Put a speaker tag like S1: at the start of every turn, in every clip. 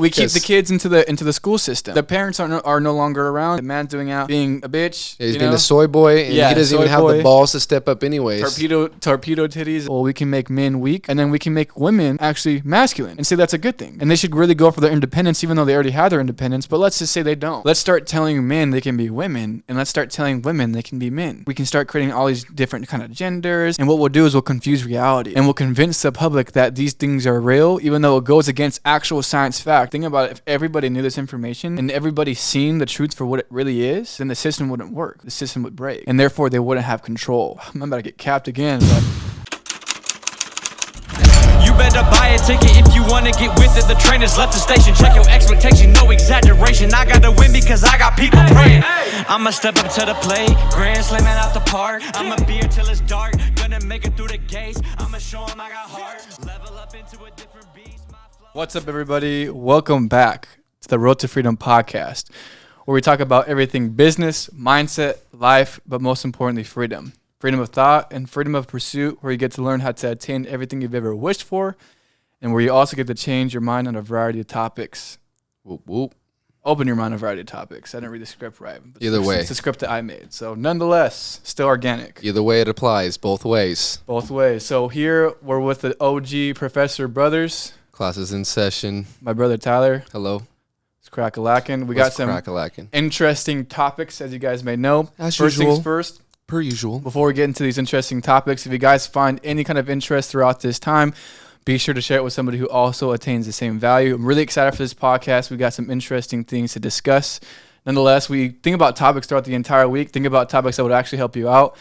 S1: We keep the kids into the school system. The parents are no longer around. The man's doing out being a bitch.
S2: Yeah, he's being a soy boy, and he doesn't even have the balls to step up anyways.
S1: Torpedo titties. Well, we can make men weak, and then we can make women actually masculine and say that's a good thing. And they should really go for their independence, even though they already have their independence. But let's just say they don't. Let's start telling men they can be women, and let's start telling women they can be men. We can start creating all these different kind of genders, and what we'll do is we'll confuse reality, and we'll convince the public that these things are real, even though it goes against actual science fact. Think about it. If everybody knew this information and everybody's seen the truth for what it really is, then the system wouldn't work. The system would break, and therefore they wouldn't have control. I'm about to get capped again, but
S3: you better buy a ticket if you want to get with it. The train has left the station. Check your expectation, no exaggeration. I got to win because I got people praying. I'ma step up to the plate, grand slamming out the park. I'ma be here till it's dark, gonna make it through the gates. I'ma show them I got heart, level up into a different beast.
S1: What's up, everybody? Welcome back to the Road to Freedom podcast, where we talk about everything business, mindset, life, but most importantly, freedom. Freedom of thought and freedom of pursuit, where you get to learn how to attain everything you've ever wished for, and where you also get to change your mind on a variety of topics.
S2: Whoop, whoop.
S1: Open your mind on a variety of topics. I didn't read the script right.
S2: Either way.
S1: It's the script that I made. So nonetheless, still organic.
S2: Either way it applies, both ways.
S1: Both ways. So here we're with the OG Professor Brothers.
S2: Classes in session.
S1: My brother Tyler.
S2: Hello.
S1: It's crack-a-lackin'. We got some interesting topics, as you guys may know.
S2: As
S1: first
S2: usual.
S1: Things first.
S2: Per usual.
S1: Before we get into these interesting topics, if you guys find any kind of interest throughout this time, be sure to share it with somebody who also attains the same value. I'm really excited for this podcast. We got some interesting things to discuss. Nonetheless, we think about topics throughout the entire week. Think about topics that would actually help you out.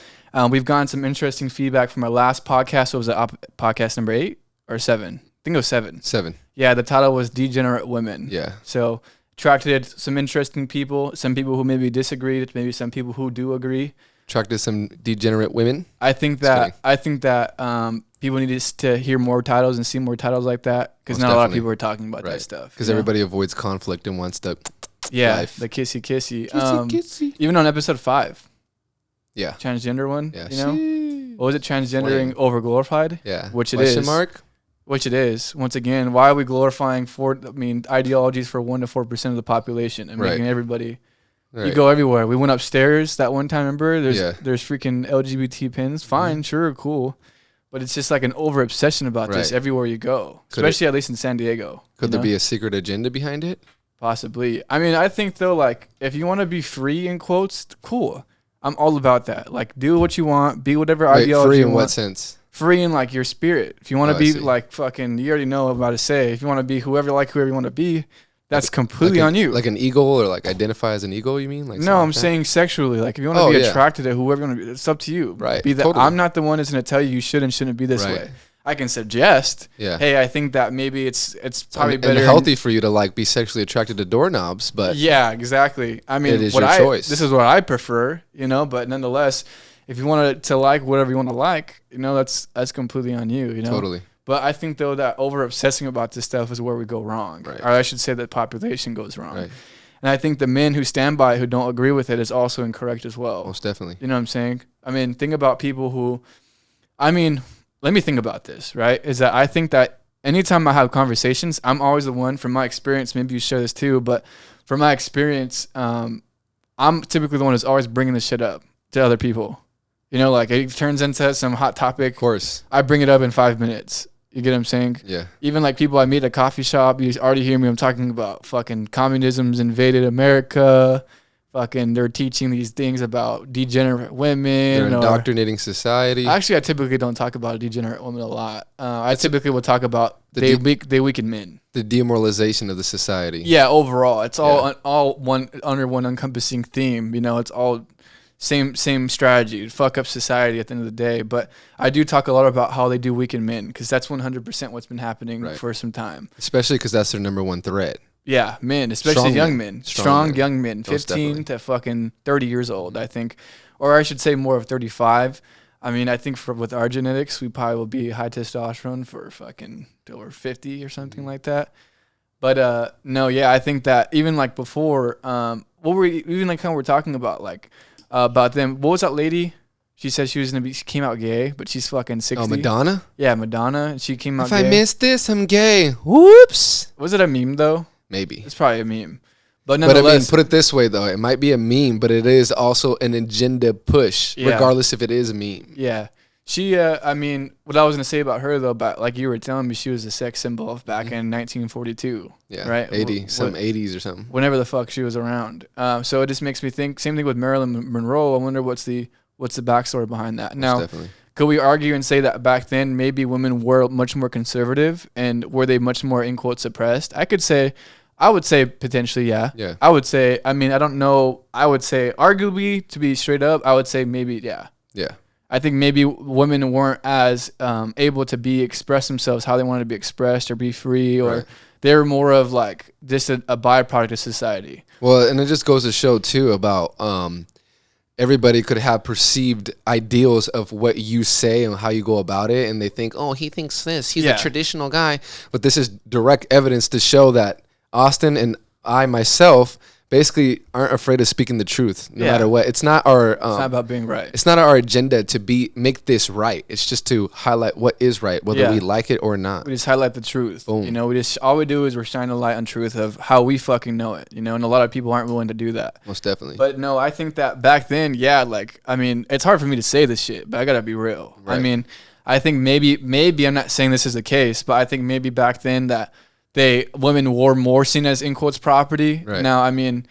S1: We've gotten some interesting feedback from our last podcast. What was it, podcast number 8 or 7? I think it was 7.
S2: 7.
S1: Yeah, the title was Degenerate Women.
S2: Yeah.
S1: So attracted some interesting people, some people who maybe disagreed, maybe some people who do agree.
S2: Attracted some degenerate women.
S1: I think that people need to hear more titles and see more titles like that, because not a lot of people are talking about that stuff.
S2: Because everybody avoids conflict and wants to life.
S1: The kissy.
S2: Kissy.
S1: Even on episode 5.
S2: Yeah.
S1: Transgender one.
S2: Yeah.
S1: You know? What was it? Transgendering over glorified?
S2: Yeah.
S1: Which it
S2: Question
S1: is.
S2: mark?
S1: Which it is. Once again, why are we glorifying ideologies for 1 to 4% of the population and making everybody... Right. You go everywhere. We went upstairs that one time, remember? There's freaking LGBT pins. Fine, sure, cool. But it's just like an over-obsession about this everywhere you go, especially at least in San Diego.
S2: Could there be a secret agenda behind it?
S1: Possibly. I mean, I think, though, like, if you want to be free, in quotes, cool. I'm all about that. Like, do what you want. Be whatever ideology you want.
S2: Free in what sense?
S1: Free in, like, your spirit. If you want to be, like, fucking, you already know what I'm about to say. If you want to be whoever you want to be, that's completely on you.
S2: Like an eagle, or like identify as an eagle, you mean? Like
S1: no, I'm saying sexually. Like if you want to be attracted to whoever you want to be, it's up to you.
S2: Right.
S1: Totally. I'm not the one that's going to tell you should and shouldn't be this way. I can suggest, hey, I think that maybe it's probably better.
S2: And healthy for you to like be sexually attracted to doorknobs, but
S1: yeah, exactly. I mean,
S2: it is your choice.
S1: This is what I prefer, but nonetheless, if you want to like whatever you want to like, that's completely on you,
S2: Totally.
S1: But I think, though, that over-obsessing about this stuff is where we go wrong. Right. Or I should say that population goes wrong. Right. And I think the men who stand by it, who don't agree with it, is also incorrect as well.
S2: Most definitely.
S1: You know what I'm saying? I mean, think about people who... let me think about this, right? Is that I think that anytime I have conversations, I'm always the one, from my experience, maybe you share this too, but from my experience, I'm typically the one who's always bringing this shit up to other people. Like it turns into some hot topic.
S2: Of course.
S1: I bring it up in 5 minutes. You get what I'm saying?
S2: Yeah.
S1: Even like people I meet at a coffee shop, you already hear me. I'm talking about fucking communism's invaded America. Fucking they're teaching these things about degenerate women.
S2: They're indoctrinating society.
S1: Actually, I typically don't talk about degenerate women a lot. I typically will talk about they weaken men.
S2: The demoralization of the society.
S1: Yeah, overall. It's all one under one encompassing theme. It's all... Same strategy, fuck up society at the end of the day. But I do talk a lot about how they do weaken men, because that's 100% what's been happening for some time.
S2: Especially because that's their number one threat.
S1: Yeah, men, especially young men. Strong young men, 15 to fucking 30 years old, I think. Or I should say more of 35. I mean, I think with our genetics, we probably will be high testosterone for fucking till we're 50 or something like that. But no, yeah, I think that even like before, we're talking about like, about them. What was that lady? She said she came out gay, but she's fucking 60.
S2: Oh, Madonna?
S1: Yeah, Madonna. She came out
S2: if
S1: gay.
S2: I missed this, I'm gay. Whoops.
S1: Was it a meme though?
S2: Maybe.
S1: It's probably a meme. But
S2: I mean, put it this way, though. It might be a meme, but it is also an agenda push, regardless if it is a meme.
S1: Yeah. She, I mean, what I was going to say about her, though, about like you were telling me, she was a sex symbol of back in 1942.
S2: Yeah.
S1: Right?
S2: 80s or something.
S1: Whenever the fuck she was around. So it just makes me think, same thing with Marilyn Monroe. I wonder what's the backstory behind that. Now,
S2: definitely.
S1: Could we argue and say that back then maybe women were much more conservative and were they much more, in quotes, suppressed? I would say potentially, yeah.
S2: Yeah.
S1: I would say, I mean, I don't know. I would say arguably, to be straight up, I would say maybe, yeah.
S2: Yeah.
S1: I think maybe women weren't as able to express themselves how they wanted to be expressed or be free, or they were more of like just a byproduct of society.
S2: Well, and it just goes to show too about everybody could have perceived ideals of what you say and how you go about it, and they think, oh, he thinks this. He's a traditional guy. But this is direct evidence to show that Austin and I myself basically aren't afraid of speaking the truth no matter what. It's not our
S1: it's not about being right.
S2: It's not our agenda to make this right. It's just to highlight what is right, whether we like it or not.
S1: We just highlight the truth.
S2: Boom.
S1: You know, all we do is we're shining a light on truth of how we fucking know it, you know, and a lot of people aren't willing to do that.
S2: Most definitely.
S1: But no, I think that back then, like, I mean, it's hard for me to say this shit, but I gotta be real. Right. I mean, I think maybe I'm not saying this is the case, but I think maybe back then that women were more seen as, in quotes, property.
S2: Right.
S1: Now, I mean,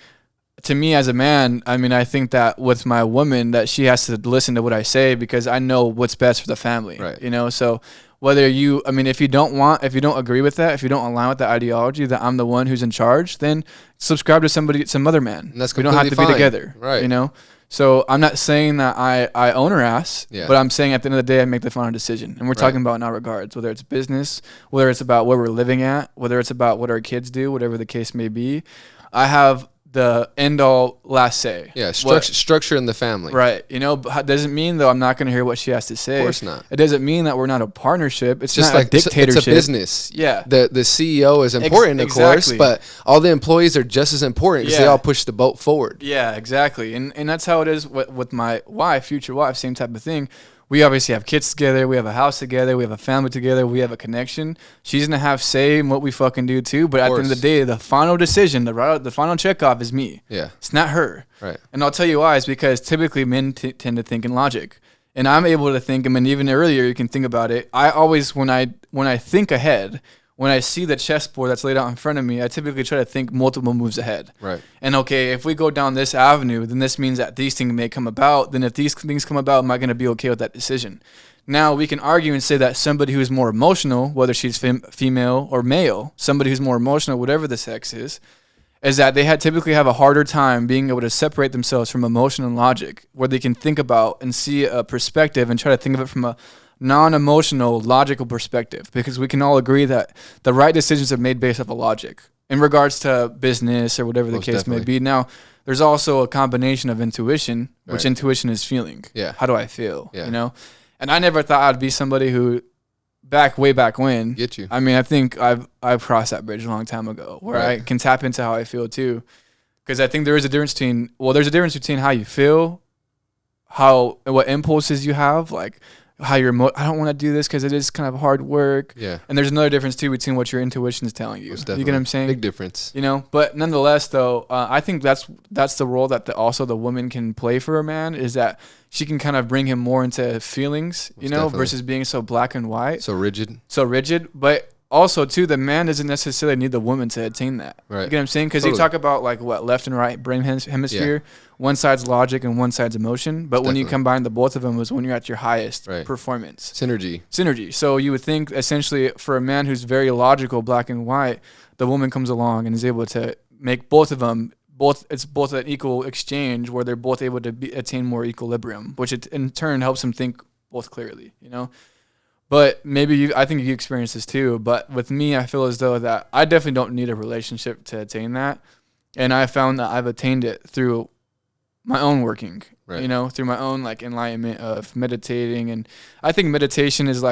S1: to me as a man, I mean, I think that with my woman that she has to listen to what I say because I know what's best for the family.
S2: Right.
S1: You know, so if you don't agree with that, if you don't align with the ideology that I'm the one who's in charge, then subscribe to some other man.
S2: And that's
S1: we don't have to
S2: fine.
S1: be together.
S2: Right.
S1: You know? So I'm not saying that I own her ass,
S2: Yeah.
S1: but I'm saying at the end of the day, I make the final decision. And we're talking about in all regards, whether it's business, whether it's about where we're living at, whether it's about what our kids do, whatever the case may be. I have the end all last say.
S2: Yeah, structure in the family.
S1: Right. You know, but doesn't mean though I'm not going to hear what she has to say.
S2: Of course not.
S1: It doesn't mean that we're not a partnership. It's
S2: just
S1: not
S2: like
S1: a dictatorship.
S2: It's a business.
S1: Yeah.
S2: The CEO is important, of course, but all the employees are just as important because they all push the boat forward.
S1: Yeah, exactly. And that's how it is with my wife, future wife, same type of thing. We obviously have kids together. We have a house together. We have a family together. We have a connection. She's going to have say in what we fucking do too. But at the end of the day, the final decision, the final checkoff is me.
S2: Yeah.
S1: It's not her.
S2: Right.
S1: And I'll tell you why. It's because typically men tend to think in logic. And I'm able to think, I mean, even earlier you can think about it. I always, when I think ahead, when I see the chessboard that's laid out in front of me, I typically try to think multiple moves ahead.
S2: Right.
S1: And okay, if we go down this avenue, then this means that these things may come about. Then if these things come about, am I going to be okay with that decision? Now, we can argue and say that somebody who's more emotional, whether she's female or male, somebody who's more emotional, whatever the sex is that they typically have a harder time being able to separate themselves from emotion and logic, where they can think about and see a perspective and try to think of it from a non-emotional, logical perspective, because we can all agree that the right decisions are made based off of logic in regards to business or whatever the case may be. Now, there's also a combination of intuition, which intuition is feeling.
S2: Yeah.
S1: How do I feel?
S2: Yeah.
S1: You know? And I never thought I'd be somebody who, way back when.
S2: Get you.
S1: I mean, I think I've crossed that bridge a long time ago, where I can tap into how I feel too, because I think there's a difference between how you feel, what impulses you have, like how you're I don't want to do this because it is kind of hard work.
S2: Yeah. And
S1: there's another difference too between what your intuition is telling you. You get what I'm saying?
S2: Big difference.
S1: You know, but nonetheless though, I think that's the role that also the woman can play for a man, is that she can kind of bring him more into feelings, versus being so black and white.
S2: So rigid.
S1: But also too, the man doesn't necessarily need the woman to attain that.
S2: Right.
S1: You get what I'm saying? Because you talk about like left and right brain hemisphere. Yeah. One side's logic and one side's emotion. But when you combine the both of them is when you're at your highest performance. Synergy. So you would think essentially for a man who's very logical, black and white, the woman comes along and is able to make both of them. It's both an equal exchange where they're both able to attain more equilibrium, which it in turn helps them think both clearly, But maybe I think you experience this too. But with me, I feel as though that I definitely don't need a relationship to attain that. And I found that I've attained it through my own working, through my own like enlightenment of meditating. And I think meditation is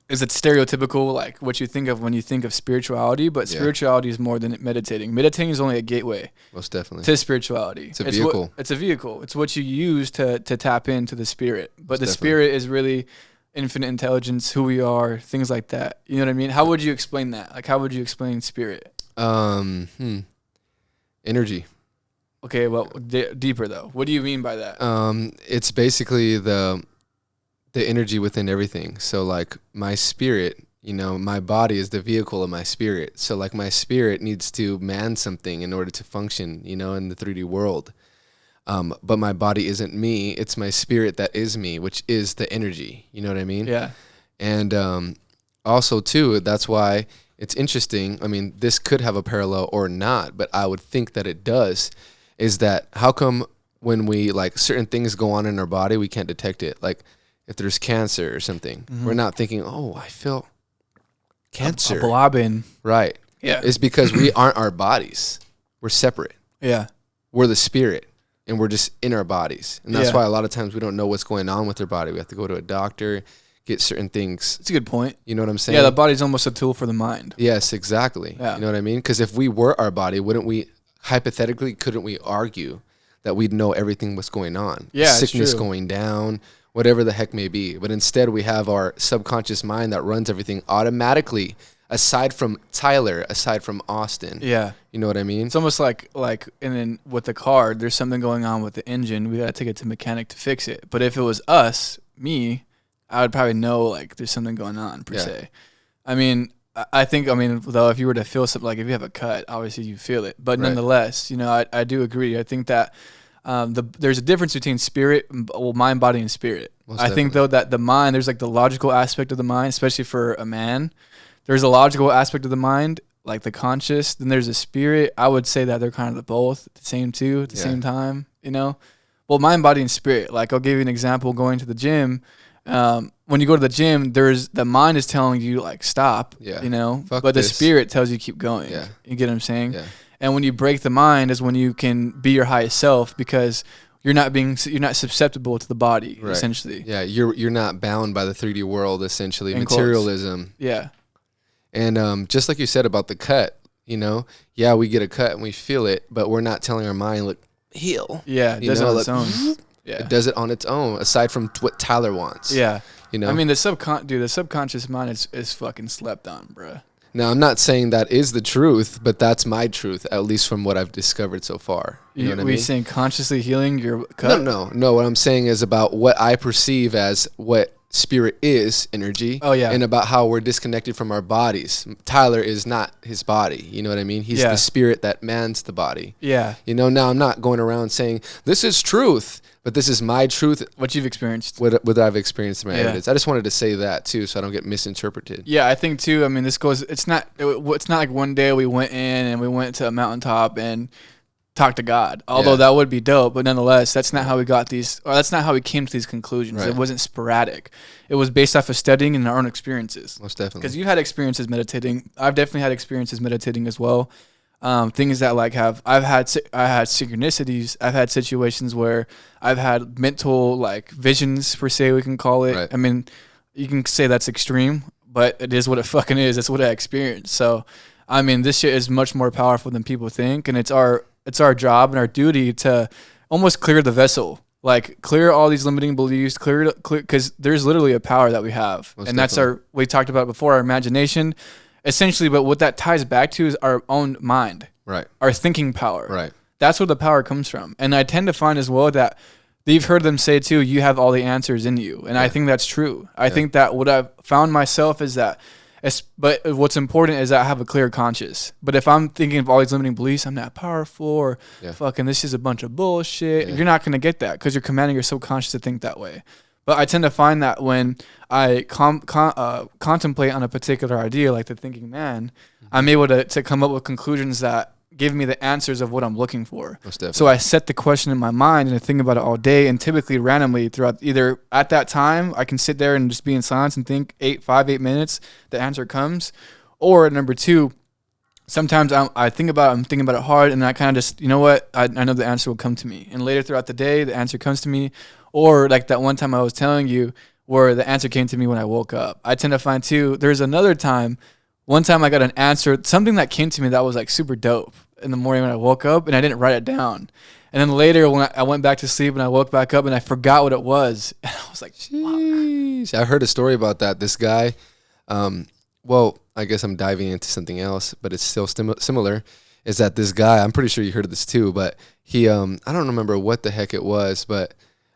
S1: is it stereotypical, like what you think of when you think of spirituality, but spirituality is more than meditating. Meditating is only a gateway.
S2: Most definitely.
S1: To spirituality.
S2: It's a vehicle.
S1: It's a vehicle. It's what you use to tap into the spirit. But the spirit is really, infinite intelligence, who we are, things like that. You know what I mean? How would you explain that? Like, how would you explain spirit?
S2: Energy.
S1: Okay, well, deeper though. What do you mean by that?
S2: It's basically the energy within everything. So like my spirit, you know, my body is the vehicle of my spirit. So like my spirit needs to man something in order to function, you know, in the 3D world. But my body isn't me. It's my spirit that is me, which is the energy. You know what I mean?
S1: Yeah.
S2: And also, too, that's why it's interesting. I mean, this could have a parallel or not, but I would think that it does, is that how come when we, like, certain things go on in our body, we can't detect it? Like, if there's cancer or something, we're not thinking, oh, I feel cancer.
S1: A blobbing.
S2: Right.
S1: Yeah.
S2: It's because we aren't our bodies. We're separate.
S1: Yeah.
S2: We're the spirit. And we're just in our bodies. And that's why a lot of times we don't know what's going on with our body. We have to go to a doctor, get certain things.
S1: That's a good point.
S2: You know what I'm saying?
S1: Yeah, the body's almost a tool for the mind.
S2: Yes, exactly.
S1: Yeah.
S2: You know what I mean? Because if we were our body, couldn't we argue that we'd know everything what's going on?
S1: Yeah,
S2: sickness going down, whatever the heck may be. But instead we have our subconscious mind that runs everything automatically, aside from Tyler, aside from Austin.
S1: Yeah.
S2: You know what I mean?
S1: It's almost like and then with the car, there's something going on with the engine. We got to take it to mechanic to fix it. But if it was me, I would probably know, like, there's something going on, per se. I mean, I think, though, if you were to feel something, like if you have a cut, obviously you feel it. But nonetheless, you know, I do agree. I think that there's a difference between spirit, mind, body, and spirit. I think, though, that the mind, there's, like, the logical aspect of the mind, especially for a man. There's a logical aspect of the mind, like the conscious. Then there's a spirit. I would say that they're kind of both at the same time, you know? Well, mind, body, and spirit. Like, I'll give you an example. Going to the gym, when you go to the gym, the mind is telling you, like, stop, you know? But the spirit tells you keep going. Yeah. You get what I'm saying? Yeah. And when you break the mind is when you can be your highest self, because you're not susceptible to the body, essentially.
S2: Yeah, you're not bound by the 3D world, essentially.
S1: In
S2: materialism.
S1: Quotes. Yeah.
S2: And just like you said about the cut, you know, yeah, we get a cut and we feel it, but we're not telling our mind, look, heal.
S1: Yeah, it does it on its own.
S2: Yeah. It does it on its own, aside from what Tyler wants.
S1: Yeah.
S2: You know?
S1: I mean, the subconscious mind is fucking slept on, bruh.
S2: Now, I'm not saying that is the truth, but that's my truth, at least from what I've discovered so far. You know what I mean?
S1: Were you saying consciously healing your cut?
S2: No. What I'm saying is about what I perceive as what spirit is, energy.
S1: Oh, yeah.
S2: And about how we're disconnected from our bodies. Tyler is not his body. You know what I mean? He's the spirit that mans the body.
S1: Yeah.
S2: You know, now I'm not going around saying, this is truth, but this is my truth.
S1: What you've experienced.
S2: What I've experienced in my evidence. I just wanted to say that, too, so I don't get misinterpreted. Yeah,
S1: I think, too, I mean, it's not like one day we went in and we went to a mountaintop and talk to God. Although that would be dope, but nonetheless, that's not how we got these, or that's not how we came to these conclusions. Right. It wasn't sporadic. It was based off of studying and our own experiences.
S2: Most definitely.
S1: Because you had experiences meditating. I've definitely had experiences meditating as well. Things that I had synchronicities. I've had situations where I've had mental, like, visions, per se, we can call it. Right. I mean, you can say that's extreme, but it is what it fucking is. That's what I experienced. So, I mean, this shit is much more powerful than people think, and it's our job and our duty to almost clear the vessel, like clear all these limiting beliefs, clear, because there's literally a power that we have. Most and definitely. That's we talked about it before, our imagination, essentially, but what that ties back to is our own mind,
S2: right? Our
S1: thinking power.
S2: Right.
S1: That's where the power comes from. And I tend to find as well that you've heard them say too, you have all the answers in you. And I think that's true. I think that what I've found myself is that, but what's important is that I have a clear conscience. But if I'm thinking of all these limiting beliefs, I'm not powerful, or fucking this is a bunch of bullshit, you're not going to get that because you're commanding your subconscious to think that way. But I tend to find that when I contemplate on a particular idea, like the thinking man, I'm able to come up with conclusions that give me the answers of what I'm looking for. So I set the question in my mind and I think about it all day, and typically randomly throughout, either at that time I can sit there and just be in silence and think 8 minutes, the answer comes. Or number two, sometimes I'm thinking about it hard, and I kind of just, you know what, I know the answer will come to me. And later throughout the day, the answer comes to me. Or like that one time I was telling you where the answer came to me when I woke up. I tend to find too, there's another time, one time I got an answer, something that came to me that was like super dope in the morning when I woke up, and I didn't write it down. And then later when I went back to sleep and I woke back up and I forgot what it was. And I was like,
S2: Sheesh. I heard a story about that. This guy, well, I guess I'm diving into something else, but it's still similar, is that this guy, I'm pretty sure you heard of this too, but he, I don't remember what the heck it was, but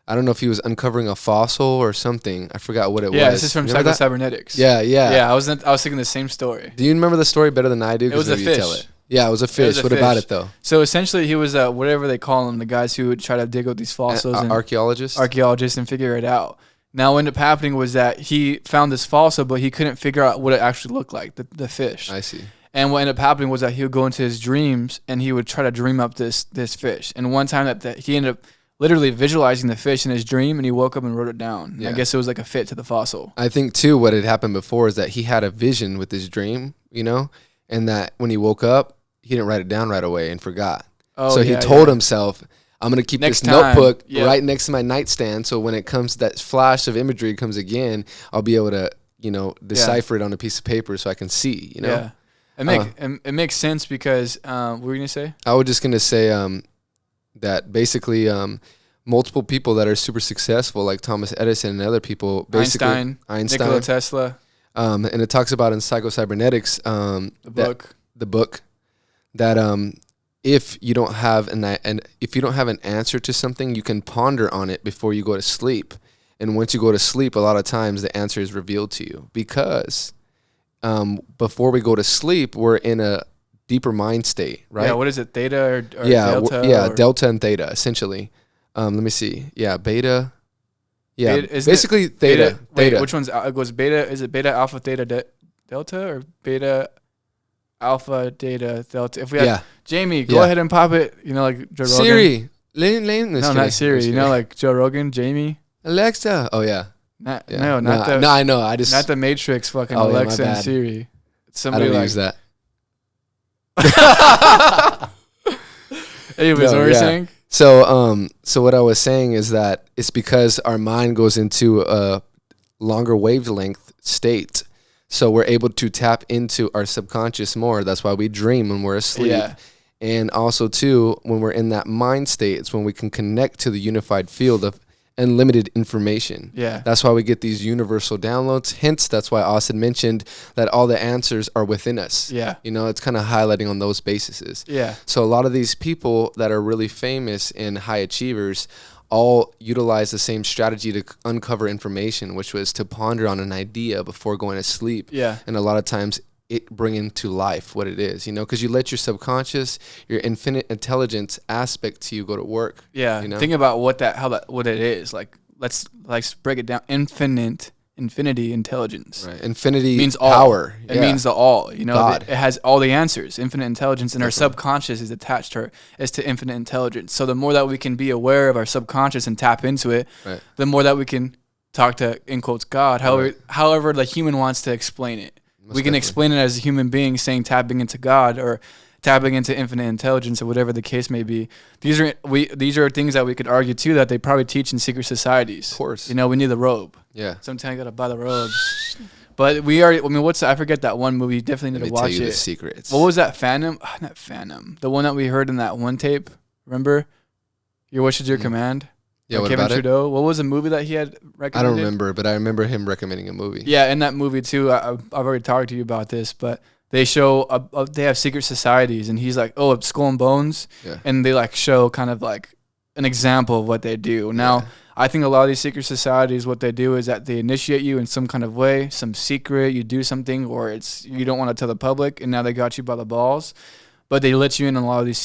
S2: I don't know if he was uncovering a fossil or something. I forgot what it was.
S1: Yeah, this is from Psycho-Cybernetics.
S2: Yeah.
S1: Yeah, I was thinking the same story.
S2: Do you remember the story better than I do?
S1: It was a fish.
S2: Tell it. Yeah, it was a fish. What about it, though?
S1: So essentially, he was whatever they call them, the guys who would try to dig out these fossils. And
S2: archaeologists?
S1: Archaeologists and figure it out. Now, what ended up happening was that he found this fossil, but he couldn't figure out what it actually looked like, the fish.
S2: I see.
S1: And what ended up happening was that he would go into his dreams, and he would try to dream up this fish. And one time that he ended up literally visualizing the fish in his dream, and he woke up and wrote it down. Yeah. I guess it was like a fit to the fossil.
S2: I think, too, what had happened before is that he had a vision with his dream, and that when he woke up, he didn't write it down right away and forgot. So he told himself, I'm going to keep this notebook right next to my nightstand, so when it comes, that flash of imagery comes again, I'll be able to, decipher it on a piece of paper so I can see,
S1: Yeah. It makes sense because, what were you going to say?
S2: I was just going to say that basically multiple people that are super successful, like Thomas Edison and other people, basically Einstein,
S1: Nikola Tesla.
S2: And it talks about in Psycho-Cybernetics, the book, that if you don't have an answer to something, you can ponder on it before you go to sleep. And once you go to sleep, a lot of times the answer is revealed to you, because before we go to sleep, we're in a deeper mind state, right?
S1: Yeah, what is it, theta or delta?
S2: Yeah, delta and theta, essentially. Let me see. Yeah, beta. Yeah, basically theta.
S1: Wait, which one's it goes beta? Is it beta, alpha, theta, delta, or beta, alpha, theta, delta? If we have Jamie, go ahead and pop it. Like Joe Rogan.
S2: Siri, Lane.
S1: No, not Siri. Like Joe Rogan, Jamie.
S2: Alexa. Oh yeah.
S1: No,
S2: I know. I just
S1: not the Matrix. Fucking Alexa and Siri.
S2: Somebody I don't use that.
S1: Anyways, what were you saying?
S2: So what I was saying is that it's because our mind goes into a longer wavelength state, so we're able to tap into our subconscious more. That's why we dream when we're asleep. Yeah. And also too, when we're in that mind state, it's when we can connect to the unified field of unlimited information.
S1: Yeah.
S2: That's why we get these universal downloads. Hence, that's why Austin mentioned that all the answers are within us.
S1: Yeah.
S2: It's kind of highlighting on those bases.
S1: Yeah.
S2: So a lot of these people that are really famous and high achievers all utilize the same strategy to uncover information, which was to ponder on an idea before going to sleep.
S1: Yeah.
S2: And a lot of times it bringing to life what it is, because you let your subconscious, your infinite intelligence aspect to you go to work.
S1: Yeah. Think about what it is. Like, let's break it down. Infinity intelligence.
S2: Right. Infinity
S1: means
S2: power.
S1: It means the all.
S2: God.
S1: It has all the answers. Infinite intelligence, and our subconscious is attached to infinite intelligence. So the more that we can be aware of our subconscious and tap into it,
S2: right,
S1: the more that we can talk to, in quotes, God. However the human wants to explain it. We can explain it as a human being, saying tapping into God or tapping into infinite intelligence or whatever the case may be. These are things that we could argue too that they probably teach in secret societies.
S2: Of course.
S1: We need the robe.
S2: Yeah.
S1: Sometimes you gotta buy the robes. But I forget that one movie. You definitely need to watch it. Let me tell you
S2: the secrets.
S1: What was that? Phantom? Not Phantom. The one that we heard in that one tape. Remember? Your wish is your command.
S2: Yeah, what
S1: Kevin
S2: about
S1: Trudeau. What was the movie that he had recommended?
S2: I don't remember, but I remember him recommending a movie.
S1: Yeah, in that movie too. I've already talked to you about this, but they show they have secret societies, and he's like, it's Skull and Bones, and they show kind of like an example of what they do. Now, I think a lot of these secret societies, what they do is that they initiate you in some kind of way, some secret. You do something, or you don't want to tell the public, and now they got you by the balls. But they let you in on a lot of these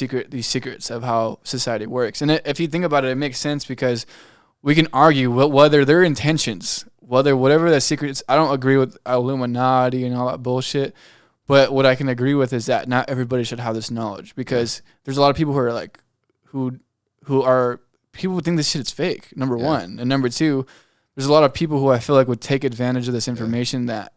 S1: secrets of how society works. And if you think about it, it makes sense because we can argue whether their intentions, whatever the secrets. I don't agree with Illuminati and all that bullshit. But what I can agree with is that not everybody should have this knowledge, because there's a lot of people who are people think this shit is fake, number one. And number two, there's a lot of people who I feel like would take advantage of this information that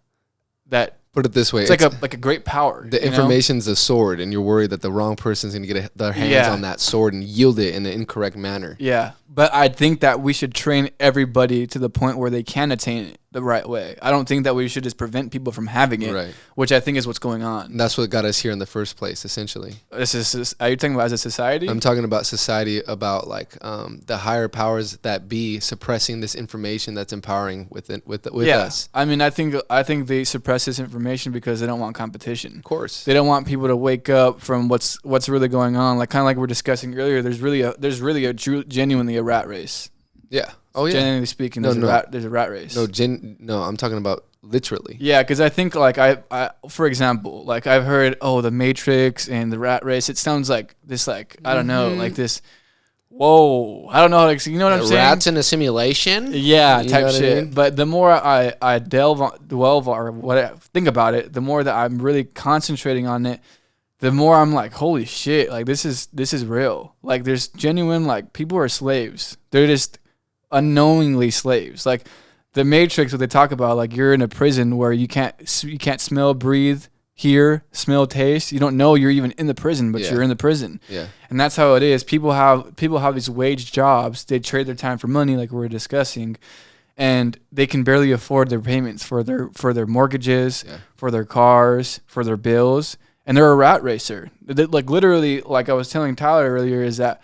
S2: put it this way,
S1: it's like a great power.
S2: The information's a sword, and you're worried that the wrong person's going to get their hands on that sword and yield it in an incorrect manner.
S1: Yeah, but I think that we should train everybody to the point where they can attain it. the right way. I don't think that we should just prevent people from having it,
S2: Right.
S1: which I think is what's going on.
S2: And that's what got us here in the first place, essentially.
S1: Are you talking about as a society?
S2: I'm talking about society, about like the higher powers that be suppressing this information that's empowering with us.
S1: I mean, I think they suppress this information because they don't want competition.
S2: Of course.
S1: They don't want people to wake up from what's really going on. Like kind of like we were discussing earlier. There's really a genuinely a rat race.
S2: Yeah. Oh yeah.
S1: Genuinely speaking, there's a rat race.
S2: No, I'm talking about literally.
S1: Yeah, because I think like I for example, like I've heard the Matrix and the rat race. It sounds like this, like I don't know, like this. Whoa, I don't know how to, you know what I'm saying?
S2: Rats in a simulation.
S1: Yeah,
S2: You
S1: type
S2: know what I
S1: shit.
S2: mean?
S1: But the more I delve or what I think about it, the more that I'm really concentrating on it, the more I'm like, holy shit, like this is real. Like there's genuine, like people are slaves. They're just unknowingly slaves. Like the Matrix, what they talk about, like you're in a prison where you can't smell, breathe, hear, smell, taste. You don't know you're even in the prison, but you're in the prison.
S2: Yeah.
S1: And that's how it is. People have these wage jobs. They trade their time for money, like we were discussing, and they can barely afford their payments for their mortgages, for their cars, for their bills, and they're a rat racer. Like literally, like I was telling Tyler earlier, is that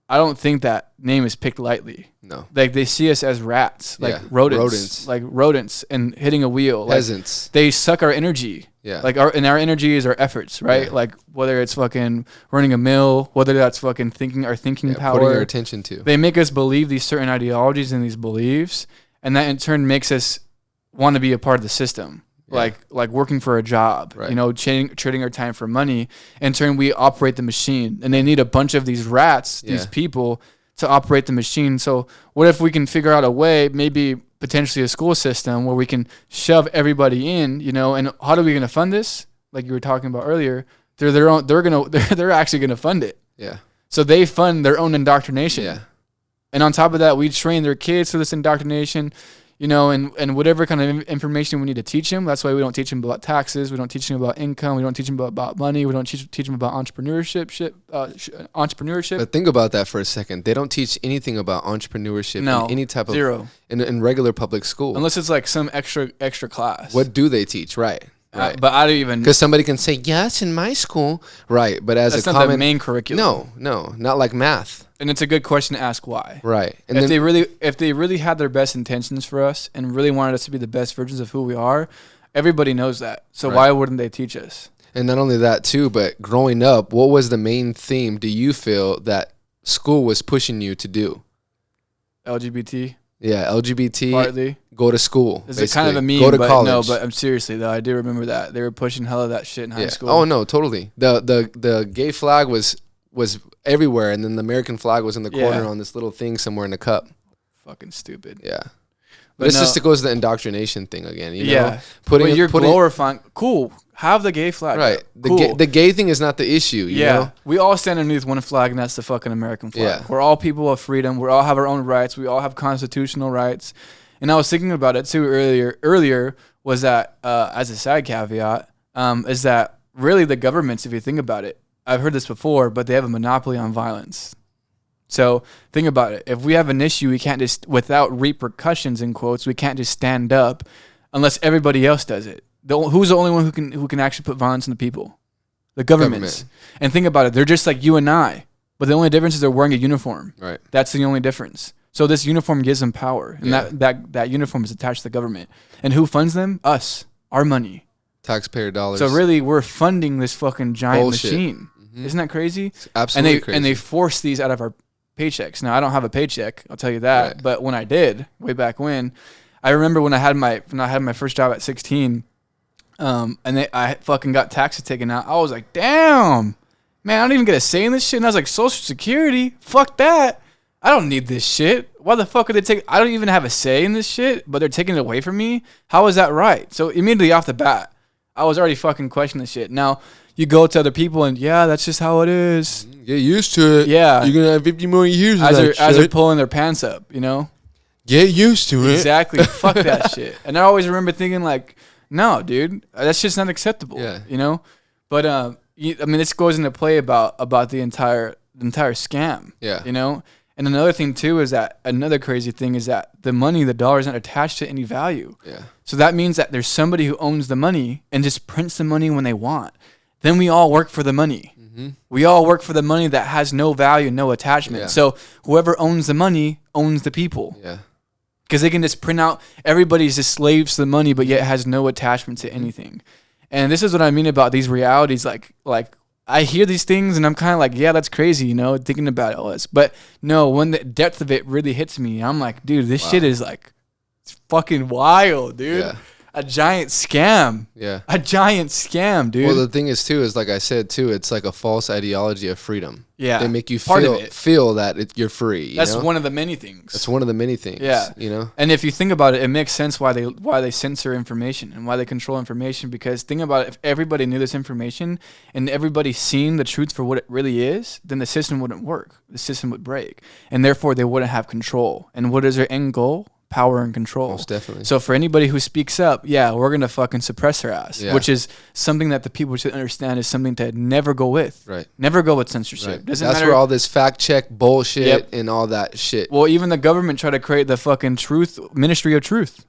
S1: I don't think that name is picked lightly.
S2: No.
S1: Like they see us as rats, like rodents, like rodents, and hitting a wheel.
S2: Peasants.
S1: Like, they suck our energy.
S2: Yeah.
S1: Like our energy is our efforts, right?
S2: Yeah.
S1: Like whether it's fucking running a mill, whether that's fucking thinking power.
S2: Putting our attention to.
S1: They make us believe these certain ideologies and these beliefs, and that in turn makes us want to be a part of the system.
S2: Yeah.
S1: Like working for a job,
S2: right.
S1: you know, trading our time for money. In turn, we operate the machine, and they need a bunch of these rats, these people, to operate the machine. So what if we can figure out a way, maybe potentially a school system, where we can shove everybody in, you know? And how are we going to fund this? Like you were talking about earlier, they're actually going to fund it.
S2: Yeah.
S1: So they fund their own indoctrination.
S2: Yeah.
S1: And on top of that, we train their kids for this indoctrination. You know, and whatever kind of information we need to teach them. That's why we don't teach them about taxes. We don't teach them about income. We don't teach them about money. We don't teach them about entrepreneurship.
S2: But think about that for a second. They don't teach anything about entrepreneurship in any type of
S1: zero
S2: in regular public school,
S1: unless it's like some extra class.
S2: What do they teach? Right. Right.
S1: But I don't even,
S2: because somebody can say yes in my school, right? But as
S1: that's
S2: a
S1: not
S2: common
S1: the main curriculum.
S2: No, not like math.
S1: And it's a good question to ask why.
S2: Right. And
S1: if they really had their best intentions for us and really wanted us to be the best versions of who we are, everybody knows that. So why wouldn't they teach us?
S2: And not only that too, but growing up, what was the main theme do you feel that school was pushing you to do?
S1: LGBT.
S2: Yeah, LGBT.
S1: Partly.
S2: Go to school.
S1: It's kind of a meme,
S2: go to
S1: but
S2: college.
S1: no, but I'm seriously though, I do remember that. They were pushing hella that shit in high school.
S2: Oh no, totally. The gay flag was everywhere, and then the American flag was in the corner on this little thing somewhere in a cup.
S1: Fucking stupid.
S2: Yeah. But it's just, it goes to the indoctrination thing again, you know?
S1: But you're glorifying. Cool. Have the gay flag.
S2: Right.
S1: Cool.
S2: The gay thing is not the issue, you know?
S1: We all stand underneath one flag, and that's the fucking American flag.
S2: Yeah.
S1: We're all people of freedom. We all have our own rights. We all have constitutional rights. And I was thinking about it too earlier was that, as a side caveat, is that really the governments, if you think about it, I've heard this before, but they have a monopoly on violence. So think about it. If we have an issue, we can't just, without repercussions in quotes, we can't just stand up unless everybody else does it. Who's the only one who can actually put violence on the people? The governments. And think about it. They're just like you and I, but the only difference is they're wearing a uniform.
S2: Right.
S1: That's the only difference. So this uniform gives them power, and that uniform is attached to the government. And who funds them? Us. Our money.
S2: Taxpayer dollars.
S1: So really, we're funding this fucking giant machine. Mm-hmm. Isn't that crazy?
S2: It's absolutely crazy.
S1: And they force these out of our paychecks. Now, I don't have a paycheck, I'll tell you that. Right. But when I did, way back when, I remember when I had my first job at 16, and I fucking got taxes taken out. I was like, damn, man, I don't even get a say in this shit. And I was like, Social Security? Fuck that. I don't need this shit. Why the fuck are they taking? I don't even have a say in this shit, but they're taking it away from me. How is that right? So immediately off the bat, I was already fucking questioning this shit. Now you go to other people and that's just how it is.
S2: Get used to it.
S1: Yeah,
S2: you're gonna have 50 more years
S1: as they're pulling their pants up. You know.
S2: Get used to it.
S1: Exactly. Fuck that shit. And I always remember thinking like, no, dude, that's just not acceptable.
S2: Yeah.
S1: You know. But I mean, this goes into play about the entire scam.
S2: Yeah.
S1: You know. And another thing too is that another crazy thing is that the money, the dollar, is not attached to any value.
S2: Yeah.
S1: So that means that there's somebody who owns the money and just prints the money when they want. Then we all work for the money. Mm-hmm. We all work for the money that has no value, no attachment.
S2: Yeah.
S1: So whoever owns the money owns the people.
S2: Yeah.
S1: Because they can just print out, everybody's just slaves to the money, but yet has no attachment to anything. And this is what I mean about these realities. Like I hear these things and I'm kind of like, yeah, that's crazy, thinking about all this. But no, when the depth of it really hits me, I'm like, dude, this shit is like, it's fucking wild, dude. Yeah. A giant scam.
S2: Yeah.
S1: A giant scam, dude.
S2: Well, the thing is, too, is like I said, too, it's like a false ideology of freedom.
S1: Yeah.
S2: They make you feel that you're free.
S1: That's one of the many things.
S2: That's one of the many things.
S1: Yeah. And if you think about it, it makes sense why they censor information and why they control information. Because think about it, if everybody knew this information and everybody seen the truth for what it really is, then the system wouldn't work. The system would break. And therefore, they wouldn't have control. And what is their end goal? Power and control.
S2: Most definitely.
S1: So for anybody who speaks up, we're going to fucking suppress their ass, which is something that the people should understand is something to never go with.
S2: Right.
S1: Never go with censorship.
S2: Right.
S1: Doesn't
S2: That's
S1: matter.
S2: where all this fact check bullshit and all that shit.
S1: Well, even the government tried to create the fucking Ministry of Truth.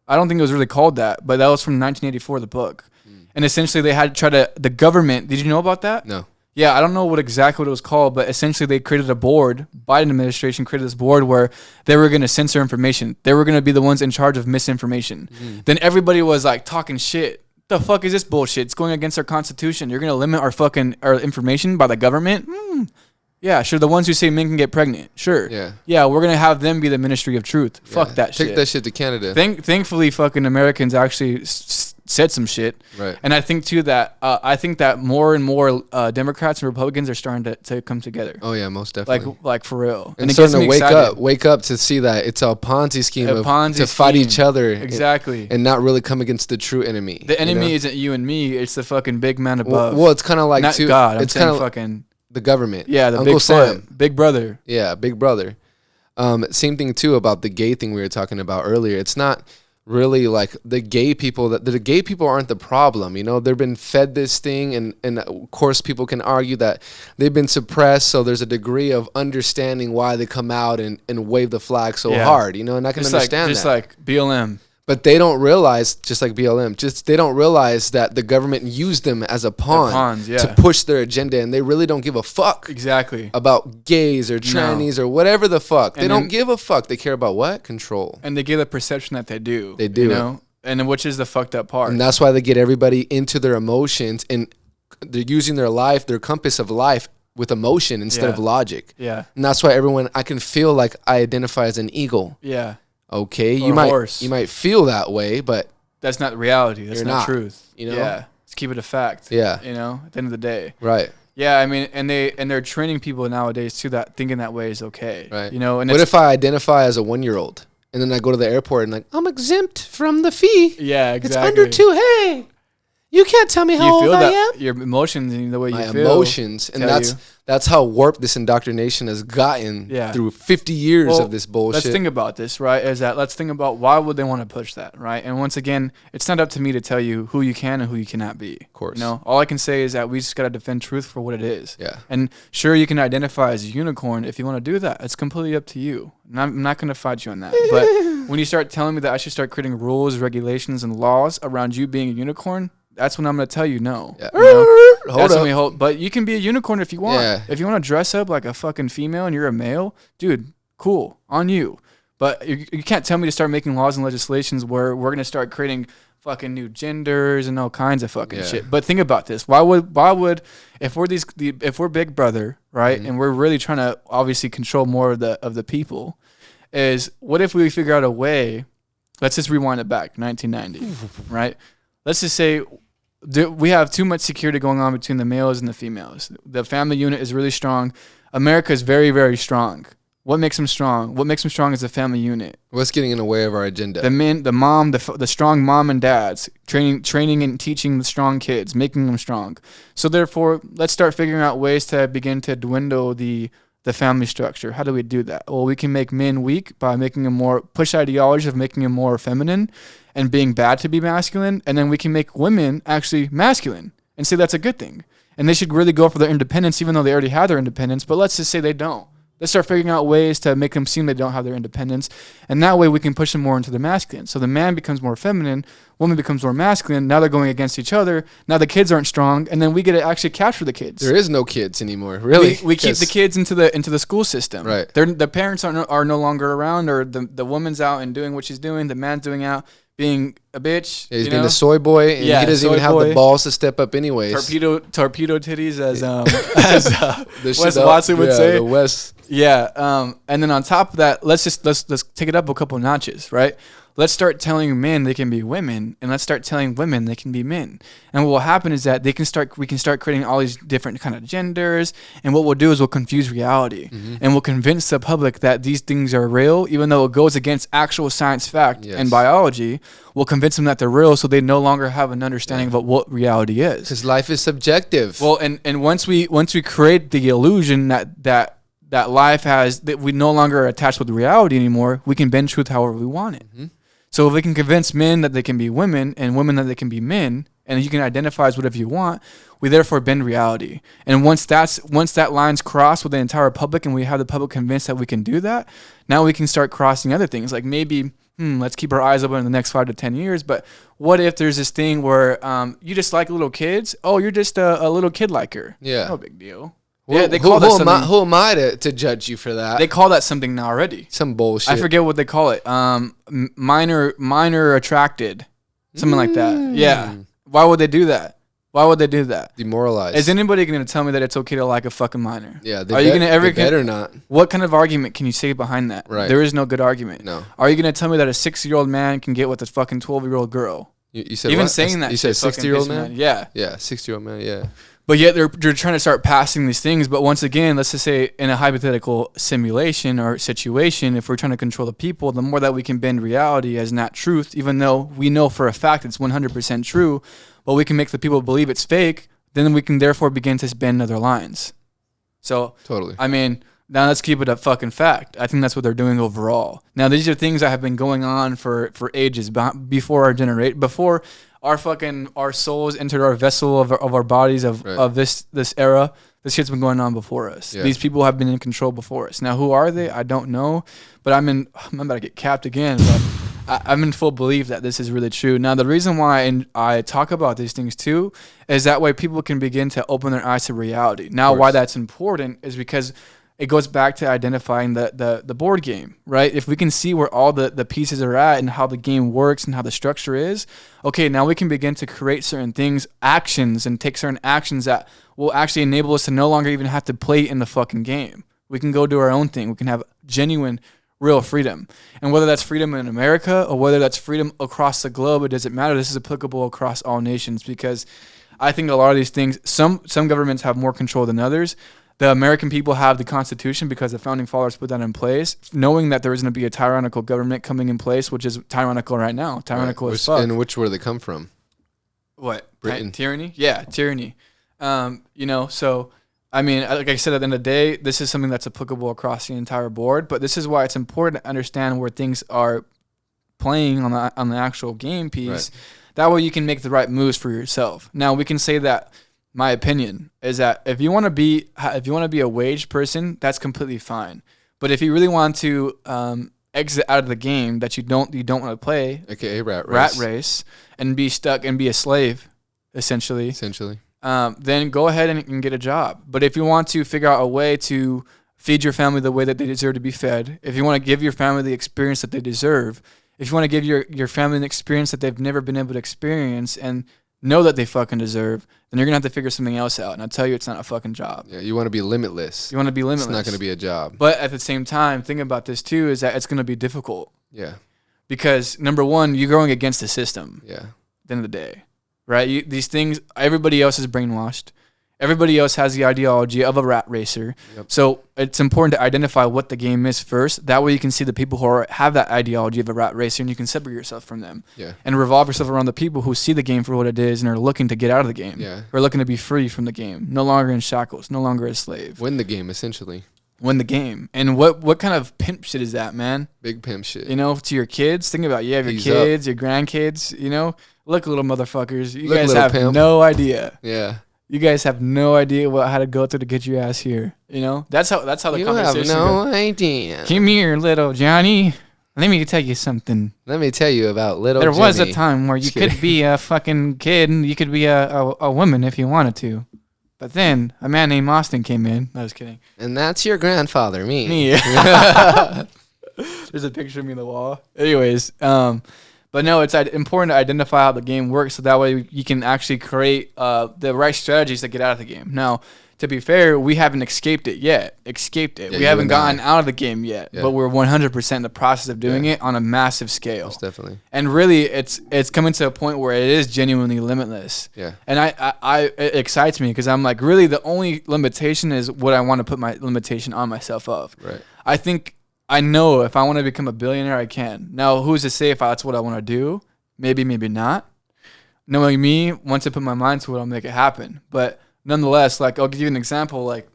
S1: I don't think it was really called that, but that was from 1984, the book. And essentially they had the government, did you know about that?
S2: No.
S1: Yeah, I don't know exactly what it was called, but essentially they created a board. Biden administration created this board where they were going to censor information. They were going to be the ones in charge of misinformation. Then everybody was like talking shit. The fuck is this bullshit? It's going against our constitution. You're going to limit our information by the government? Yeah, sure. The ones who say men can get pregnant. Sure. Yeah, we're going to have them be the Ministry of Truth. Fuck that shit.
S2: Take that shit to Canada.
S1: Thankfully, fucking Americans actually said some shit.
S2: Right.
S1: And I think too that more and more Democrats and Republicans are starting to come together.
S2: Oh yeah, most definitely.
S1: Like for real.
S2: And starting to wake up to see that it's a Ponzi scheme to fight each other.
S1: Exactly.
S2: And not really come against the true enemy.
S1: The enemy isn't you and me, it's the fucking big man above.
S2: Well, it's kind of like
S1: not God.
S2: It's kind of
S1: fucking
S2: the government.
S1: Yeah, the
S2: Uncle
S1: big
S2: Sam.
S1: Big brother.
S2: Yeah, big brother. Same thing too about the gay thing we were talking about earlier. It's not really like the gay people the gay people aren't the problem. They've been fed this thing, and of course people can argue that they've been suppressed, so there's a degree of understanding why they come out and wave the flag so hard, and I can understand
S1: just like BLM.
S2: But they don't realize, just like BLM, they don't realize that the government used them as a pawn to push their agenda, and they really don't give a fuck about gays or trannies or whatever the fuck. They don't give a fuck. They care about what? Control.
S1: And they give the perception that they do.
S2: They do.
S1: And which is the fucked up part.
S2: And that's why they get everybody into their emotions, and they're using their compass of life with emotion instead of logic.
S1: Yeah.
S2: And that's why I can feel like I identify as an eagle.
S1: Yeah.
S2: Okay, you might feel that way, but
S1: that's not reality. That's not truth.
S2: Yeah,
S1: let's keep it a fact.
S2: Yeah,
S1: at the end of the day.
S2: Right.
S1: Yeah, I mean, and they're training people nowadays too that thinking that way is okay.
S2: Right.
S1: And
S2: what if I identify as a 1-year-old and then I go to the airport and like I'm exempt from the fee?
S1: Yeah, exactly.
S2: It's under 2. Hey, you can't tell me how old I am.
S1: Your emotions and the way you feel.
S2: My emotions, and that's how warped this indoctrination has gotten through 50 years of this bullshit.
S1: Let's think about this, right? Let's think about why would they want to push that, right? And once again, it's not up to me to tell you who you can and who you cannot be.
S2: Of course.
S1: All I can say is that we just got to defend truth for what it is.
S2: Yeah.
S1: And sure, you can identify as a unicorn if you want to do that. It's completely up to you. And I'm not going to fight you on that. But when you start telling me that I should start creating rules, regulations, and laws around you being a unicorn, that's when I'm going to tell you no.
S2: Yeah.
S1: Hold up. But you can be a unicorn if you want.
S2: Yeah.
S1: If you want to dress up like a fucking female and you're a male, dude, cool, on you. But you can't tell me to start making laws and legislations where we're going to start creating fucking new genders and all kinds of fucking shit. But think about this. Why would if we're Big Brother, right? And we're really trying to obviously control more of the people, is what if we figure out a way, let's just rewind it back, 1990, right? Let's just say we have too much security going on between the males and the females. The family unit is really strong. America is very, very strong. What makes them strong? What makes them strong is the family unit.
S2: What's getting in the way of our agenda?
S1: The men, the mom, the strong mom and dads, training and teaching the strong kids, making them strong. So therefore, let's start figuring out ways to begin to dwindle the family structure. How do we do that? Well, we can make men weak by making them push ideology of making them more feminine and being bad to be masculine. And then we can make women actually masculine and say that's a good thing. And they should really go for their independence, even though they already have their independence. But let's just say they don't. Let's start figuring out ways to make them seem they don't have their independence. And that way we can push them more into the masculine. So the man becomes more feminine, woman becomes more masculine. Now they're going against each other. Now the kids aren't strong. And then we get to actually capture the kids.
S2: There is no kids anymore, really.
S1: We keep the kids into the school system.
S2: Right.
S1: The parents are no longer around, or the woman's out and doing what she's doing. The man's doing out being a bitch.
S2: Yeah, he's being a soy boy, and he doesn't even have the balls to step up anyways.
S1: Torpedo titties, as Wes Watson would say.
S2: The West.
S1: Yeah. And then on top of that, let's take it up a couple notches, right? Let's start telling men they can be women, and let's start telling women they can be men. And what will happen is that we can start creating all these different kind of genders, and what we'll do is we'll confuse reality, and we'll convince the public that these things are real, even though it goes against actual science fact and biology. We'll convince them that they're real, so they no longer have an understanding of what reality is.
S2: Because life is subjective.
S1: Well, and once we create the illusion that life has, that we no longer are attached with reality anymore, we can bend truth however we want it. So if we can convince men that they can be women and women that they can be men, and you can identify as whatever you want, we therefore bend reality. And once that line's crossed with the entire public, and we have the public convinced that we can do that, now we can start crossing other things. Like maybe, let's keep our eyes open in the next 5 to 10 years. But what if there's this thing where you just like little kids? Oh, you're just a little kid liker.
S2: Yeah.
S1: No big deal.
S2: Yeah, they call that something. Who am I to judge you for that?
S1: They call that something now already.
S2: Some bullshit.
S1: I forget what they call it. Minor attracted, something like that. Yeah. Why would they do that?
S2: Demoralized.
S1: Is anybody going to tell me that it's okay to like a fucking minor?
S2: Yeah.
S1: They
S2: better not.
S1: What kind of argument can you say behind that?
S2: Right.
S1: There is no good argument.
S2: No.
S1: Are you going to tell me that a 6-year-old man can get with a fucking 12-year-old girl?
S2: You said
S1: even
S2: what?
S1: saying that.
S2: You said 60-year-old man?
S1: Yeah.
S2: Yeah, 60-year-old man. Yeah.
S1: But yet they're trying to start passing these things. But once again, let's just say in a hypothetical simulation or situation, if we're trying to control the people, the more that we can bend reality as not truth, even though we know for a fact it's 100% true, but we can make the people believe it's fake, then we can therefore begin to bend other lines. So,
S2: totally.
S1: I mean, now let's keep it a fucking fact. I think that's what they're doing overall. Now, these are things that have been going on for ages, before our souls entered our vessel of our bodies of this era. This shit's been going on before us. Yeah. These people have been in control before us. Now, who are they? I don't know, but I'm about to get capped again. But I'm in full belief that this is really true. Now, the reason why I talk about these things too is that way people can begin to open their eyes to reality. Now, why that's important is because it goes back to identifying the board game, right? If we can see where all the pieces are at and how the game works and how the structure is, okay, now we can begin to create certain things, actions, and take certain actions that will actually enable us to no longer even have to play in the fucking game. We can go do our own thing. We can have genuine, real freedom. And whether that's freedom in America or whether that's freedom across the globe, it doesn't matter. This is applicable across all nations, because I think a lot of these things, some governments have more control than others. The American people have the Constitution because the founding fathers put that in place, knowing that there is going to be a tyrannical government coming in place, which is tyrannical right now. Tyrannical as fuck.
S2: And where they come from?
S1: What?
S2: Britain.
S1: Tyranny? Yeah, tyranny. So, I mean, like I said, at the end of the day, this is something that's applicable across the entire board, but this is why it's important to understand where things are playing on the actual game piece. Right. That way you can make the right moves for yourself. Now, we can say that my opinion is that if you want to be a wage person, that's completely fine. But if you really want to exit out of the game that you don't want to play,
S2: aka rat race,
S1: and be stuck and be a slave, essentially, then go ahead and get a job. But if you want to figure out a way to feed your family the way that they deserve to be fed, if you want to give your family the experience that they deserve, if you want to give your family an experience that they've never been able to experience and know that they fucking deserve, then you're going to have to figure something else out. And I'll tell you, it's not a fucking job.
S2: Yeah, you want to be limitless.
S1: It's not
S2: going to be a job.
S1: But at the same time, think about this too, is that it's going to be difficult.
S2: Yeah.
S1: Because, number one, you're going against the system.
S2: Yeah.
S1: At the end of the day. Right? These things, everybody else is brainwashed. Everybody else has the ideology of a rat racer. Yep. So it's important to identify what the game is first. That way you can see the people who have that ideology of a rat racer, and you can separate yourself from them.
S2: Yeah.
S1: And revolve yourself around the people who see the game for what it is and are looking to get out of the game.
S2: Yeah.
S1: Or looking to be free from the game. No longer in shackles. No longer a slave.
S2: Win the game, essentially.
S1: Win the game. And what kind of pimp shit is that, man?
S2: Big pimp shit.
S1: To your kids. Think about it. You have your kids, your grandkids, Look, little motherfuckers. You guys have no idea.
S2: Yeah.
S1: You guys have no idea what how to go through to get your ass here. You know, that's how the
S2: You
S1: conversation
S2: have no
S1: goes.
S2: idea.
S1: Come here, little Johnny. Let me tell you something.
S2: Let me tell you about little
S1: There was a
S2: Jimmy.
S1: time where you
S2: Just
S1: could
S2: kidding.
S1: be a fucking kid and you could be a woman if you wanted to. But then a man named Austin came in. I was kidding.
S2: And that's your grandfather, me.
S1: Me. There's a picture of me on the wall. Anyways, but no, it's important to identify how the game works so that way you can actually create the right strategies to get out of the game. Now, to be fair, we haven't escaped it yet.
S2: Yeah,
S1: We haven't gotten out of the game yet,
S2: Yeah.
S1: but we're 100% in the process of doing it on a massive scale.
S2: Most definitely.
S1: And really, it's coming to a point where it is genuinely limitless.
S2: Yeah.
S1: And it excites me because I'm like, really, the only limitation is what I want to put my limitation on myself of.
S2: Right.
S1: I think I know if I want to become a billionaire, I can. Now, who's to say if that's what I want to do? Maybe, maybe not. Knowing me, once I put my mind to it, I'll make it happen. But nonetheless, like, I'll give you an example. Like,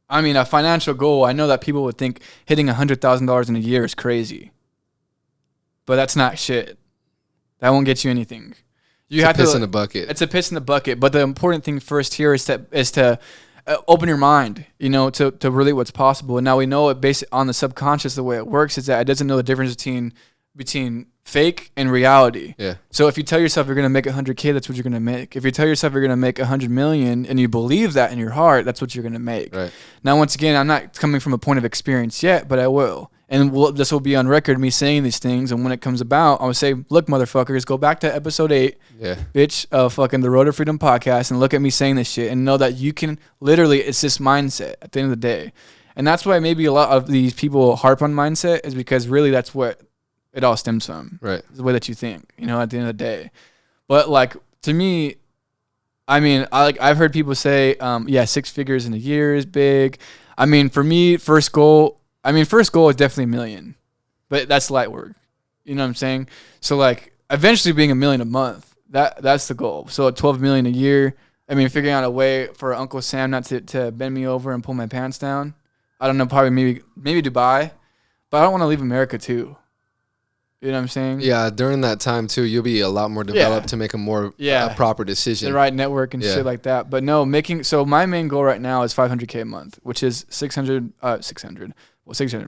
S1: I mean, a financial goal, I know that people would think hitting $100,000 in a year is crazy. But that's not shit. That won't get you anything. You
S2: It's
S1: have
S2: a piss
S1: to,
S2: in a bucket.
S1: It's a piss in the bucket. But the important thing first here is to open your mind, you know, to really what's possible. And now we know it based on the subconscious, the way it works is that it doesn't know the difference between fake and reality.
S2: Yeah.
S1: So if you tell yourself you're going to make 100K, that's what you're going to make. If you tell yourself you're going to make 100 million and you believe that in your heart, that's what you're going to make.
S2: Right.
S1: Now, once again, I'm not coming from a point of experience yet, but I will. And this will be on record, me saying these things. And when it comes about, I would say, look, motherfuckers, go back to episode 8,
S2: Yeah.
S1: bitch, fucking the Road to Freedom podcast, and look at me saying this shit and know that you can literally, it's this mindset at the end of the day. And that's why maybe a lot of these people harp on mindset is because really that's what it all stems from.
S2: Right.
S1: The way that you think, you know, at the end of the day. But like, to me, I mean, I've heard people say, 6 figures in a year is big. I mean, for me, first goal is definitely $1 million, but that's light work. You know what I'm saying? So like, eventually being $1 million a month, that's the goal. So at 12 million a year, I mean, figuring out a way for Uncle Sam not to bend me over and pull my pants down. I don't know, probably maybe Dubai, but I don't want to leave America too. You know what I'm saying?
S2: Yeah, during that time too, you'll be a lot more developed to make a more proper decision.
S1: The right network and shit like that. But no, so my main goal right now is $500K a month, which is 600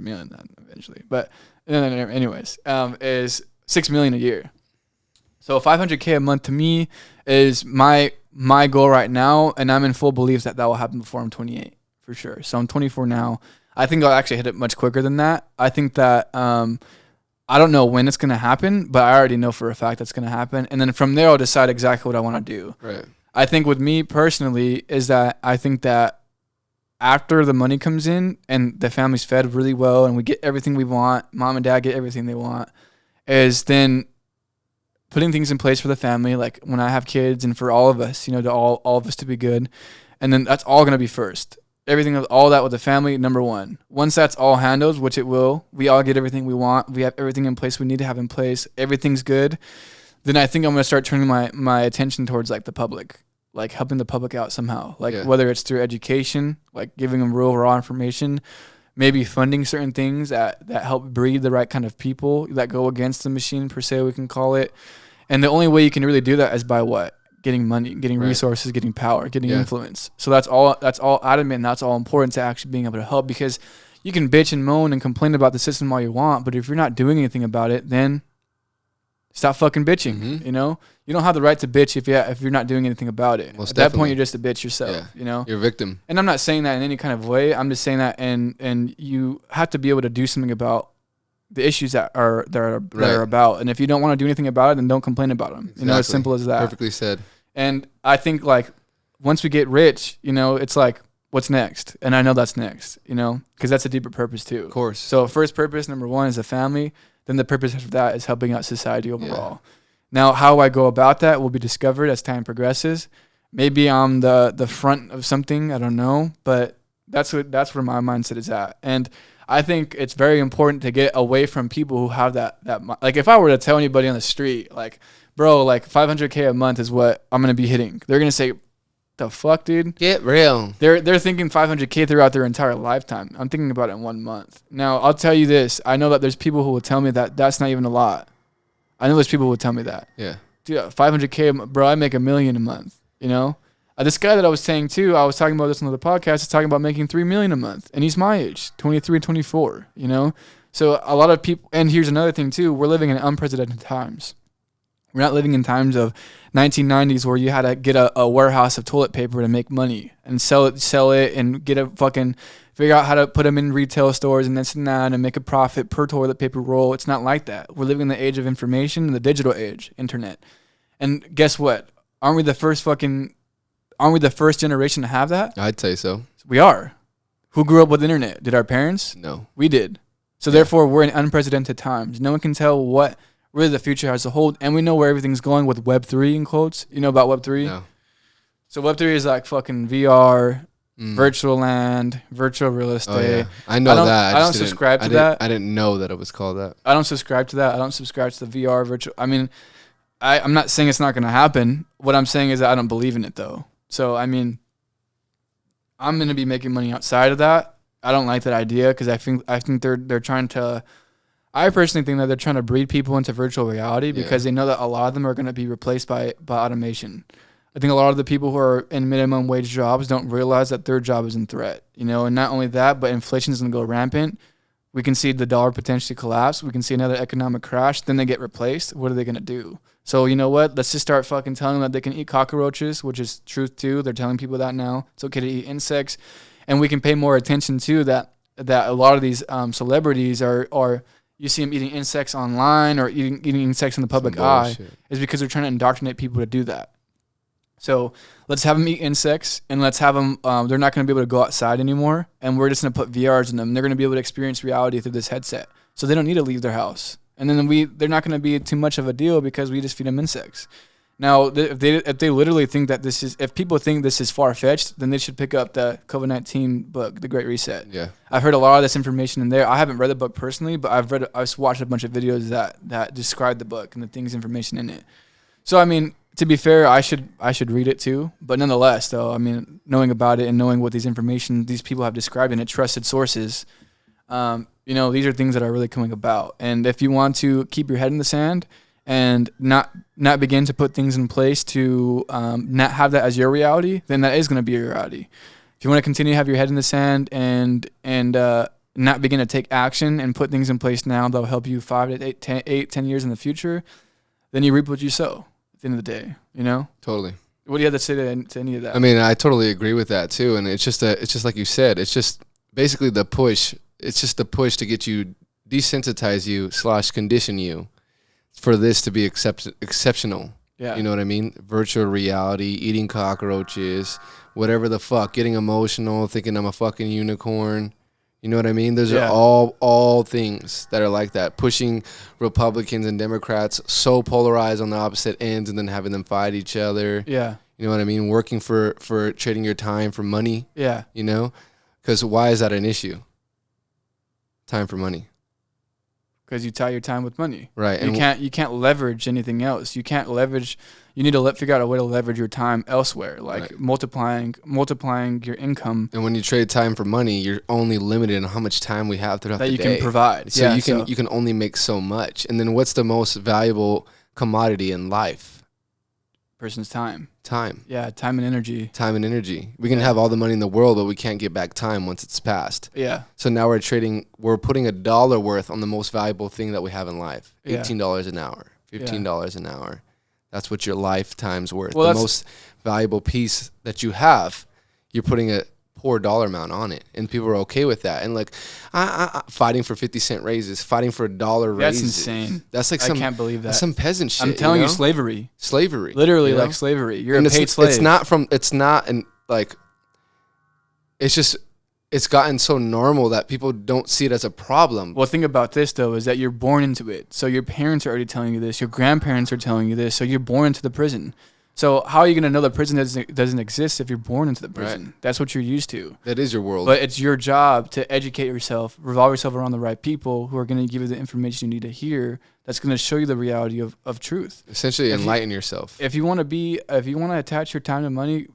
S1: million then eventually. But anyways, is $6 million a year. So $500K a month to me is my goal right now, and I'm in full belief that will happen before I'm 28 for sure. So I'm 24 now. I think I'll actually hit it much quicker than that. I think that I don't know when it's going to happen, but I already know for a fact that's going to happen. And then from there, I'll decide exactly what I want to do.
S2: Right.
S1: I think with me personally is that I think that after the money comes in and the family's fed really well and we get everything we want, mom and dad get everything they want, is then putting things in place for the family, like when I have kids and for all of us, you know, to all of us to be good. And then that's all going to be first. Everything, all that with the family, number one. Once that's all handled, which it will, we all get everything we want. We have everything in place we need to have in place. Everything's good. Then I think I'm going to start turning my attention towards like the public, like helping the public out somehow. Like whether it's through education, like giving them real raw information, maybe funding certain things that help breed the right kind of people that go against the machine per se, we can call it. And the only way you can really do that is by what? Getting money, getting resources, getting power, getting influence. So that's all adamant, and that's all important to actually being able to help, because you can bitch and moan and complain about the system all you want, but if you're not doing anything about it, then stop fucking bitching.
S2: Mm-hmm.
S1: You know, you don't have the right to bitch if you're not doing anything about it.
S2: Most
S1: At that
S2: definitely.
S1: point, you're just a bitch yourself. You know,
S2: you're a victim.
S1: And I'm not saying that in any kind of way. I'm just saying that, and you have to be able to do something about the issues that are about. And if you don't want to do anything about it, then don't complain about them.
S2: Exactly.
S1: You know, as simple as that.
S2: Perfectly said.
S1: And I think like once we get rich, you know, it's like, what's next? And I know that's next, you know, because that's a deeper purpose too.
S2: Of course.
S1: So first purpose, number one, is the family. Then the purpose after that is helping out society overall. Now, how I go about that will be discovered as time progresses. Maybe I'm the front of something, I don't know, but that's where my mindset is at. And I think it's very important to get away from people who have that like, if I were to tell anybody on the street, like, bro, like $500K a month is what I'm going to be hitting, they're going to say, the fuck, dude?
S2: Get real.
S1: They're thinking $500K throughout their entire lifetime. I'm thinking about it in 1 month. Now, I'll tell you this. I know that there's people who will tell me that that's not even a lot. I know there's people who will tell me that.
S2: Yeah.
S1: Dude, $500K, bro, I make $1 million a month, you know? This guy that I was saying too, I was talking about this on the podcast, is talking about making $3 million a month, and he's my age, 23, 24. You know, so a lot of people. And here's another thing too: we're living in unprecedented times. We're not living in times of 1990s where you had to get a warehouse of toilet paper to make money and sell it, and get a fucking figure out how to put them in retail stores and this and that and make a profit per toilet paper roll. It's not like that. We're living in the age of information, the digital age, internet. And guess what? Aren't we the first generation to have that?
S2: I'd say so.
S1: We are. Who grew up with the internet? Did our parents?
S2: No.
S1: We did. So therefore, we're in unprecedented times. No one can tell what really the future has to hold, and we know where everything's going with Web3 in quotes. You know about Web3?
S2: No.
S1: So Web3 is like fucking VR, virtual land, virtual real estate.
S2: Oh, yeah. I know that.
S1: I don't subscribe to that.
S2: I didn't know that it was called that.
S1: I don't subscribe to that. I don't subscribe to the VR virtual. I mean, I'm not saying it's not going to happen. What I'm saying is that I don't believe in it, though. So, I mean, I'm going to be making money outside of that. I don't like that idea because I think they're trying to. I personally think that they're trying to breed people into virtual reality because they know that a lot of them are going to be replaced by automation. I think a lot of the people who are in minimum wage jobs don't realize that their job is in threat, you know, and not only that, but inflation is going to go rampant. We can see the dollar potentially collapse. We can see another economic crash. Then they get replaced. What are they going to do? So you know what? Let's just start fucking telling them that they can eat cockroaches, which is truth too. They're telling people that now. It's okay to eat insects. And we can pay more attention to that a lot of these celebrities are you see them eating insects online or eating insects in the public eye is because they're trying to indoctrinate people to do that. So let's have them eat insects, and let's have them, they're not going to be able to go outside anymore, and we're just going to put VRs in them. They're going to be able to experience reality through this headset. So they don't need to leave their house. And then they're not going to be too much of a deal because we just feed them insects. Now, if they literally think that if people think this is far-fetched, then they should pick up the COVID-19 book, The Great Reset. Yeah. I've heard a lot of this information in there. I haven't read the book personally, but I've watched a bunch of videos that describe the book and the things, information in it. So, I mean, to be fair, I should read it too. But nonetheless, though, I mean, knowing about it and knowing what these people have described in it, trusted sources, you know, these are things that are really coming about. And if you want to keep your head in the sand and not begin to put things in place to not have that as your reality, then that is going to be your reality. If you want to continue to have your head in the sand and not begin to take action and put things in place now that'll help you 5 to 8, 10 years in the future, then you reap what you sow at the end of the day, you know?
S2: Totally.
S1: What do you have to say to any of that?
S2: I mean, I totally agree with that too. And it's just like you said, it's just basically the push. It's just the push to get you, desensitize you / condition you for this to be exceptional. Yeah. You know what I mean? Virtual reality, eating cockroaches, whatever the fuck, getting emotional, thinking I'm a fucking unicorn. You know what I mean? Those are all things that are like that. Pushing Republicans and Democrats so polarized on the opposite ends and then having them fight each other. Yeah. You know what I mean? Working for trading your time for money. Yeah. You know? Because why is that an issue? Time for money.
S1: Because you tie your time with money.
S2: Right.
S1: You can't leverage anything else. You can't leverage. You need to figure out a way to leverage your time elsewhere, like multiplying your income.
S2: And when you trade time for money, you're only limited on how much time we have throughout the day.
S1: That you can provide.
S2: So you can only make so much. And then what's the most valuable commodity in life?
S1: Person's time.
S2: Time.
S1: Yeah, time and energy.
S2: Time and energy. We can have all the money in the world, but we can't get back time once it's passed. Yeah. So now we're putting $1 worth on the most valuable thing that we have in life. $18 an hour, $15 an hour. That's what your lifetime's worth. Well, the most valuable piece that you have, you're putting a poor dollar amount on it, and people are okay with that. And like, I fighting for 50-cent raises, fighting for $1 raises.
S1: That's insane.
S2: That's like
S1: I can't believe that.
S2: That's some peasant shit.
S1: I'm telling you, slavery.
S2: Slavery.
S1: Literally, like slavery. You're a paid slave.
S2: It's gotten so normal that people don't see it as a problem.
S1: Well, the thing about this, though, is that you're born into it. So your parents are already telling you this. Your grandparents are telling you this. So you're born into the prison. So how are you going to know the prison doesn't exist if you're born into the prison? Right. That's what you're used to.
S2: That is your world.
S1: But it's your job to educate yourself, revolve yourself around the right people who are going to give you the information you need to hear that's going to show you the reality of truth.
S2: Essentially, enlighten yourself.
S1: If you want to attach your time to money,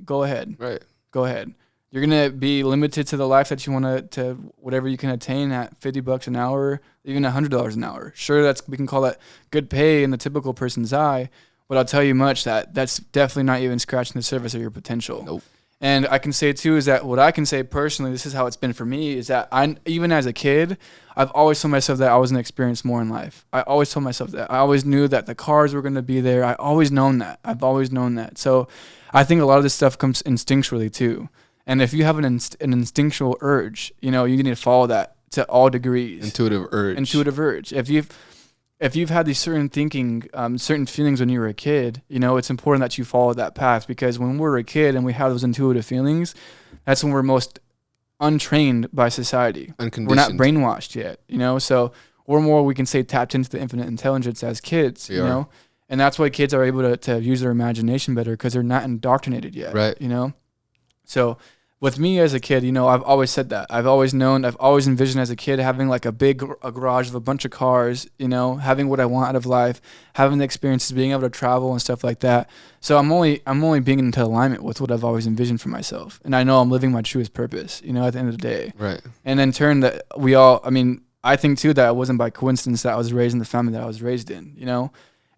S1: go ahead.
S2: Right.
S1: Go ahead. You're going to be limited to the life that you want to whatever you can attain at $50 an hour, even $100 an hour. Sure, we can call that good pay in the typical person's eye. But I'll tell you much that that's definitely not even scratching the surface of your potential.
S2: Nope.
S1: And I can say too is that what I can say personally, this is how it's been for me, is that even as a kid, I've always told myself that I was going to experience more in life. I always told myself that. I always knew that the cars were going to be there. I've always known that. So I think a lot of this stuff comes instinctually too. And if you have an instinctual urge, you need to follow that to all degrees.
S2: Intuitive urge.
S1: If you've had these certain thinking, certain feelings when you were a kid, it's important that you follow that path, because when we're a kid and we have those intuitive feelings, that's when we're most untrained by society.
S2: Unconditioned.
S1: We're not brainwashed yet, so we're more, we can say, tapped into the infinite intelligence as kids, and that's why kids are able to use their imagination better, because they're not indoctrinated yet,
S2: right?
S1: So with me as a kid, I've always said that. I've always envisioned as a kid having like a garage of a bunch of cars, having what I want out of life, having the experiences, being able to travel and stuff like that. So I'm only being into alignment with what I've always envisioned for myself. And I know I'm living my truest purpose, at the end of the day.
S2: Right.
S1: And in turn that I think too that it wasn't by coincidence that I was raised in the family that I was raised in,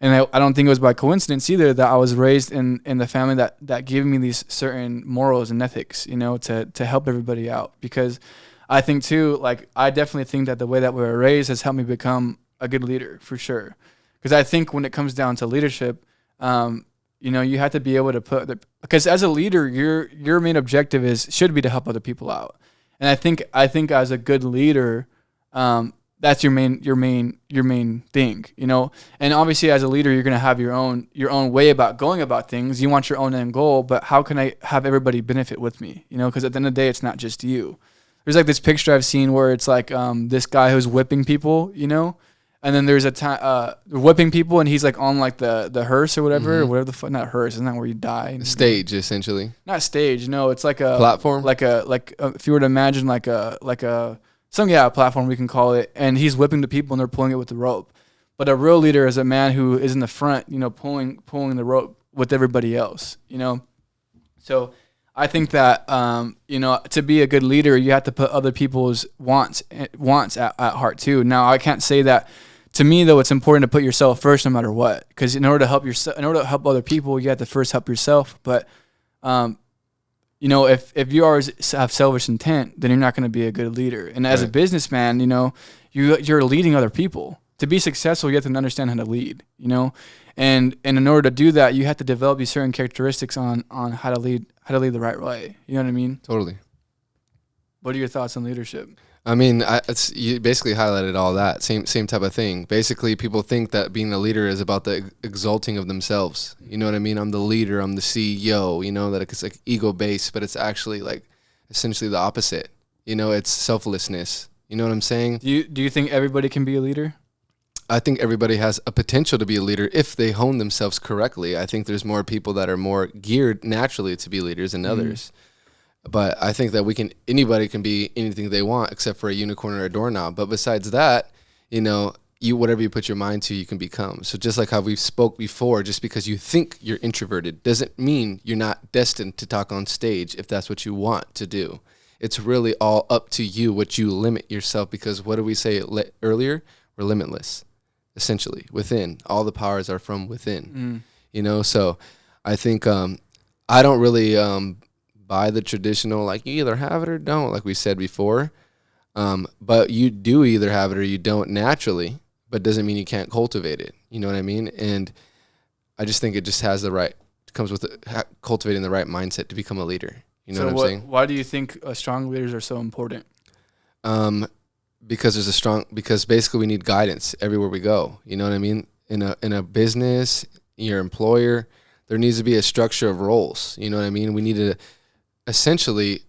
S1: And I don't think it was by coincidence either that I was raised in the family that gave me these certain morals and ethics, to help everybody out. Because I think too, like, I definitely think that the way that we were raised has helped me become a good leader for sure. Because I think when it comes down to leadership, you have to be able to because as a leader, your main objective should be to help other people out. And I think as a good leader, that's your main thing, And obviously, as a leader, you're gonna have your own way about going about things. You want your own end goal, but how can I have everybody benefit with me? Because at the end of the day, it's not just you. There's like this picture I've seen where it's like this guy who's whipping people, and then there's a time whipping people, and he's like on like the hearse or whatever, or whatever the fuck. Not hearse, isn't that where you die?
S2: Stage, essentially.
S1: Not stage. No, it's like a
S2: platform.
S1: Like if you were to imagine like a platform, we can call it, and he's whipping the people and they're pulling it with the rope. But a real leader is a man who is in the front, pulling the rope with everybody else, So I think that, to be a good leader, you have to put other people's wants at heart too. Now, I can't say that. To me, though, it's important to put yourself first no matter what, because in order to help other people, you have to first help yourself. But, if you always have selfish intent, then you're not going to be a good leader. And as a businessman, you're leading other people. To be successful, you have to understand how to lead, And in order to do that, you have to develop these certain characteristics on how to lead the right way. You know what I mean?
S2: Totally.
S1: What are your thoughts on leadership?
S2: I mean, you basically highlighted all that. Same type of thing. Basically, people think that being a leader is about the exalting of themselves. You know what I mean? I'm the leader. I'm the CEO. That it's like ego-based, but it's actually like essentially the opposite. It's selflessness. You know what I'm saying?
S1: Do you think everybody can be a leader?
S2: I think everybody has a potential to be a leader if they hone themselves correctly. I think there's more people that are more geared naturally to be leaders than others. But I think that anybody can be anything they want except for a unicorn or a doorknob. But besides that, whatever you put your mind to, you can become. So just like how we've spoke before, just because you think you're introverted doesn't mean you're not destined to talk on stage if that's what you want to do. It's really all up to you what you limit yourself, because what did we say earlier? We're limitless, essentially. Within. All the powers are from within. So I think I don't really buy the traditional, like, you either have it or don't, like we said before. But you do either have it or you don't naturally, but doesn't mean you can't cultivate it. You know what I mean? And I just think it just comes with cultivating the right mindset to become a leader. You know what I'm saying?
S1: Why do you think strong leaders are so important?
S2: Because basically we need guidance everywhere we go. You know what I mean? In a business, your employer, there needs to be a structure of roles. You know what I mean? We need to essentially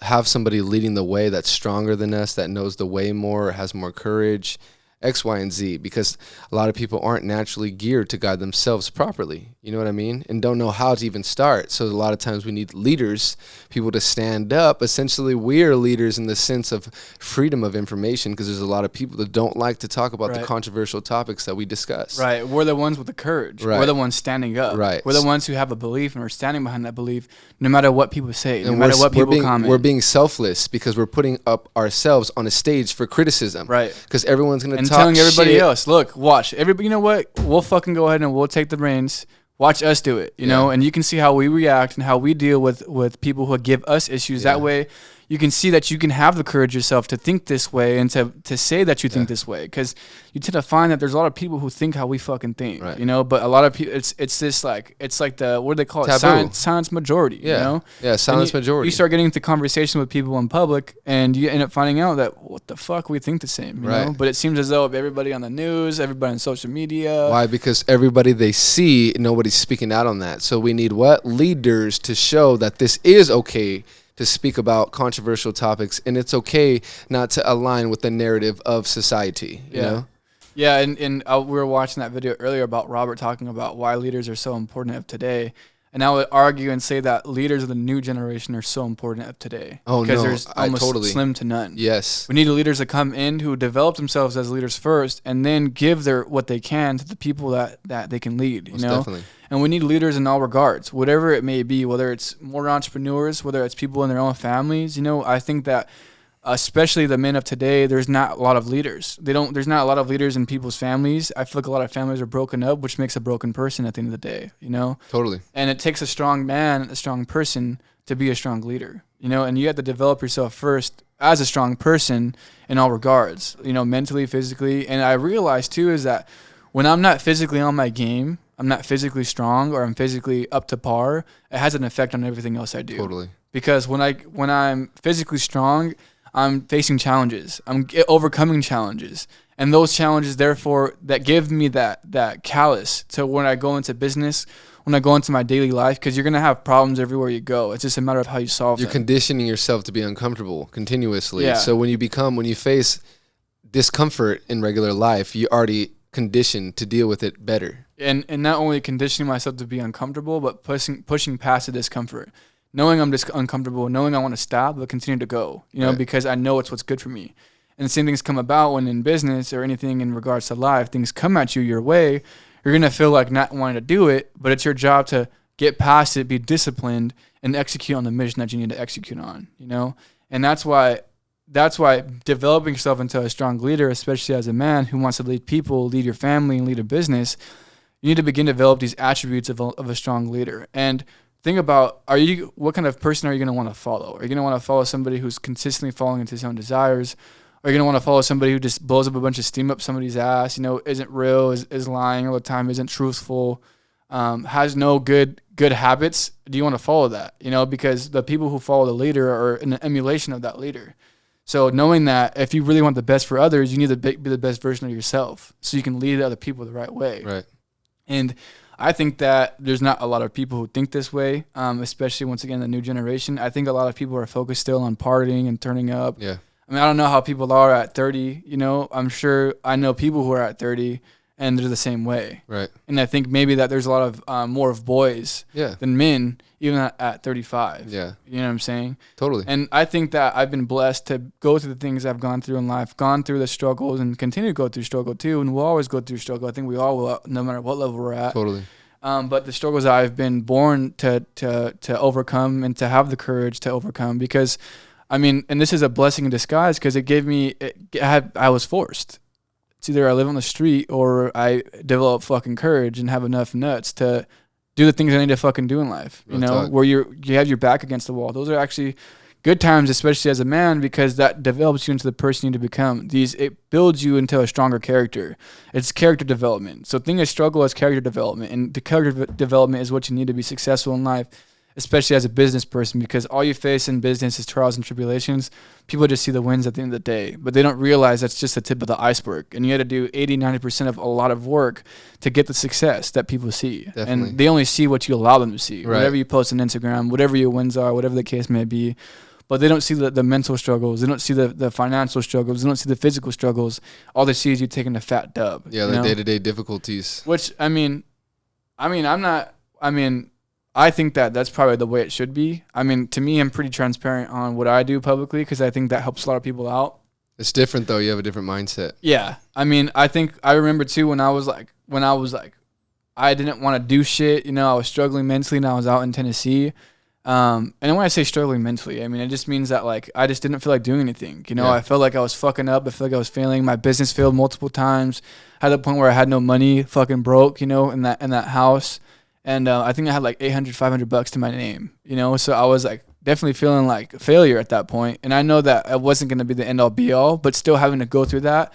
S2: have somebody leading the way that's stronger than us, that knows the way more, has more courage, X, Y, and Z, because a lot of people aren't naturally geared to guide themselves properly. You know what I mean? And don't know how to even start. So a lot of times we need leaders, people to stand up. Essentially, we are leaders in the sense of freedom of information, because there's a lot of people that don't like to talk about the controversial topics that we discuss.
S1: Right. We're the ones with the courage. Right. We're the ones standing up.
S2: Right.
S1: We're the ones who have a belief, and we're standing behind that belief no matter what people say, no matter what people comment.
S2: We're being selfless because we're putting up ourselves on a stage for criticism.
S1: Right.
S2: Because everyone's going to
S1: telling everybody else, look, watch. Everybody, you know what? We'll fucking go ahead and we'll take the reins. Watch us do it, you know? And you can see how we react and how we deal with people who give us issues. That way, you can see that you can have the courage yourself to think this way and to say that you think this way. Because you tend to find that there's a lot of people who think how we fucking think, you know? But a lot of people, it's this like, it's like the, what do they call it? Silence majority, you know?
S2: Yeah, silence majority.
S1: You start getting into conversation with people in public and you end up finding out that, what the fuck, we think the same, you know? But it seems as though everybody on the news, everybody on social media.
S2: Why? Because everybody they see, nobody's speaking out on that. So we need what? Leaders to show that this is okay to speak about controversial topics, and it's okay not to align with the narrative of society, you know?
S1: Yeah, and we were watching that video earlier about Robert talking about why leaders are so important of today. And I would argue and say that leaders of the new generation are so important of today.
S2: Oh,
S1: because
S2: no,
S1: there's almost slim to none.
S2: Yes.
S1: We need leaders to come in who develop themselves as leaders first and then give what they can to the people that they can lead, you know?
S2: Definitely.
S1: And we need leaders in all regards, whatever it may be, whether it's more entrepreneurs, whether it's people in their own families. You know, I think that especially the men of today, there's not a lot of leaders. There's not a lot of leaders in people's families. I feel like a lot of families are broken up, which makes a broken person at the end of the day, you know?
S2: Totally.
S1: And it takes a strong man, a strong person to be a strong leader, you know? And you have to develop yourself first as a strong person in all regards, you know, mentally, physically. And I realized too is that when I'm not physically on my game, I'm not physically strong or I'm physically up to par, it has an effect on everything else I do.
S2: Totally.
S1: Because when I'm physically strong, I'm facing challenges. I'm overcoming challenges. And those challenges, therefore, that give me that callous to when I go into business, when I go into my daily life, because you're going to have problems everywhere you go. It's just a matter of how you solve them.
S2: You're conditioning yourself to be uncomfortable continuously.
S1: Yeah.
S2: So when you face discomfort in regular life, you already conditioned to deal with it better.
S1: And not only conditioning myself to be uncomfortable, but pushing past the discomfort. Knowing I'm just uncomfortable, knowing I want to stop, but continue to go, you know, because I know it's what's good for me. And the same things come about when in business or anything in regards to life, things come at you your way. You're going to feel like not wanting to do it, but it's your job to get past it, be disciplined, and execute on the mission that you need to execute on, you know? And that's why developing yourself into a strong leader, especially as a man who wants to lead people, lead your family, and lead a business, you need to begin to develop these attributes of a strong leader. And think about, what kind of person are you going to want to follow? Are you going to want to follow somebody who's consistently falling into his own desires? Are you going to want to follow somebody who just blows up a bunch of steam up somebody's ass, you know, isn't real, is lying all the time, isn't truthful, has no good habits? Do you want to follow that? You know, because the people who follow the leader are an emulation of that leader. So knowing that if you really want the best for others, you need to be the best version of yourself so you can lead other people the right way.
S2: Right.
S1: And I think that there's not a lot of people who think this way, especially, once again, the new generation. I think a lot of people are focused still on partying and turning up.
S2: Yeah.
S1: I mean, I don't know how people are at 30, you know. I'm sure I know people who are at 30 and they're the same way.
S2: Right.
S1: And I think maybe that there's a lot of more of boys than men, even at 35.
S2: Yeah.
S1: You know what I'm saying?
S2: Totally.
S1: And I think that I've been blessed to go through the things I've gone through in life, gone through the struggles, and continue to go through struggle too. And we'll always go through struggle. I think we all will, no matter what level we're at.
S2: Totally.
S1: But the struggles that I've been born to overcome and to have the courage to overcome, because, I mean, and this is a blessing in disguise, because it gave me, I was forced. It's either I live on the street or I develop fucking courage and have enough nuts to do the things I need to fucking do in life, you know, where you have your back against the wall. Those are actually good times, especially as a man, because that develops you into the person you need to become. It builds you into a stronger character. It's character development. So think of struggle as character development, and the character development is what you need to be successful in life, especially as a business person, because all you face in business is trials and tribulations. People just see the wins at the end of the day, but they don't realize that's just the tip of the iceberg. And you got to do 80-90% of a lot of work to get the success that people see.
S2: Definitely.
S1: And they only see what you allow them to see.
S2: Right.
S1: Whatever you post on Instagram, whatever your wins are, whatever the case may be. But they don't see the mental struggles. They don't see the financial struggles. They don't see the physical struggles. All they see is you taking a fat dub.
S2: Yeah, the day-to-day difficulties.
S1: Which, I think that that's probably the way it should be. I mean, to me, I'm pretty transparent on what I do publicly, because I think that helps a lot of people out.
S2: It's different, though. You have a different mindset.
S1: Yeah. I mean, I remember, too, when I was like, I didn't want to do shit. You know, I was struggling mentally, and I was out in Tennessee. And when I say struggling mentally, I mean, it just means that like I just didn't feel like doing anything. You know, I felt like I was fucking up. I felt like I was failing. My business failed multiple times. Had the point where I had no money, fucking broke, you know, in that house. And I think I had like $800-$500 to my name, you know. So I was like definitely feeling like a failure at that point. And I know that it wasn't going to be the end all be all, but still having to go through that.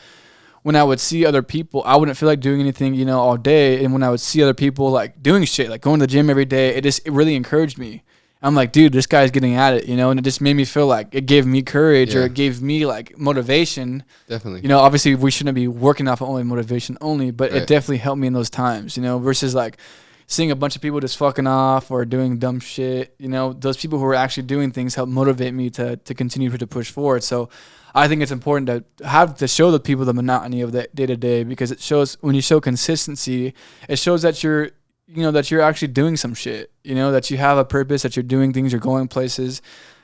S1: When I would see other people, I wouldn't feel like doing anything, you know, all day. And when I would see other people like doing shit, like going to the gym every day, it really encouraged me. I'm like, dude, this guy's getting at it, you know, and it just made me feel like it gave me courage or it gave me like motivation.
S2: Definitely.
S1: You know, obviously we shouldn't be working off of only motivation only, but it definitely helped me in those times, you know, versus like seeing a bunch of people just fucking off or doing dumb shit. You know, those people who are actually doing things help motivate me to continue to push forward. So I think it's important to show the people the monotony of the day to day, because it shows, when you show consistency, it shows that you're actually doing some shit, you know, that you have a purpose, that you're doing things, you're going places,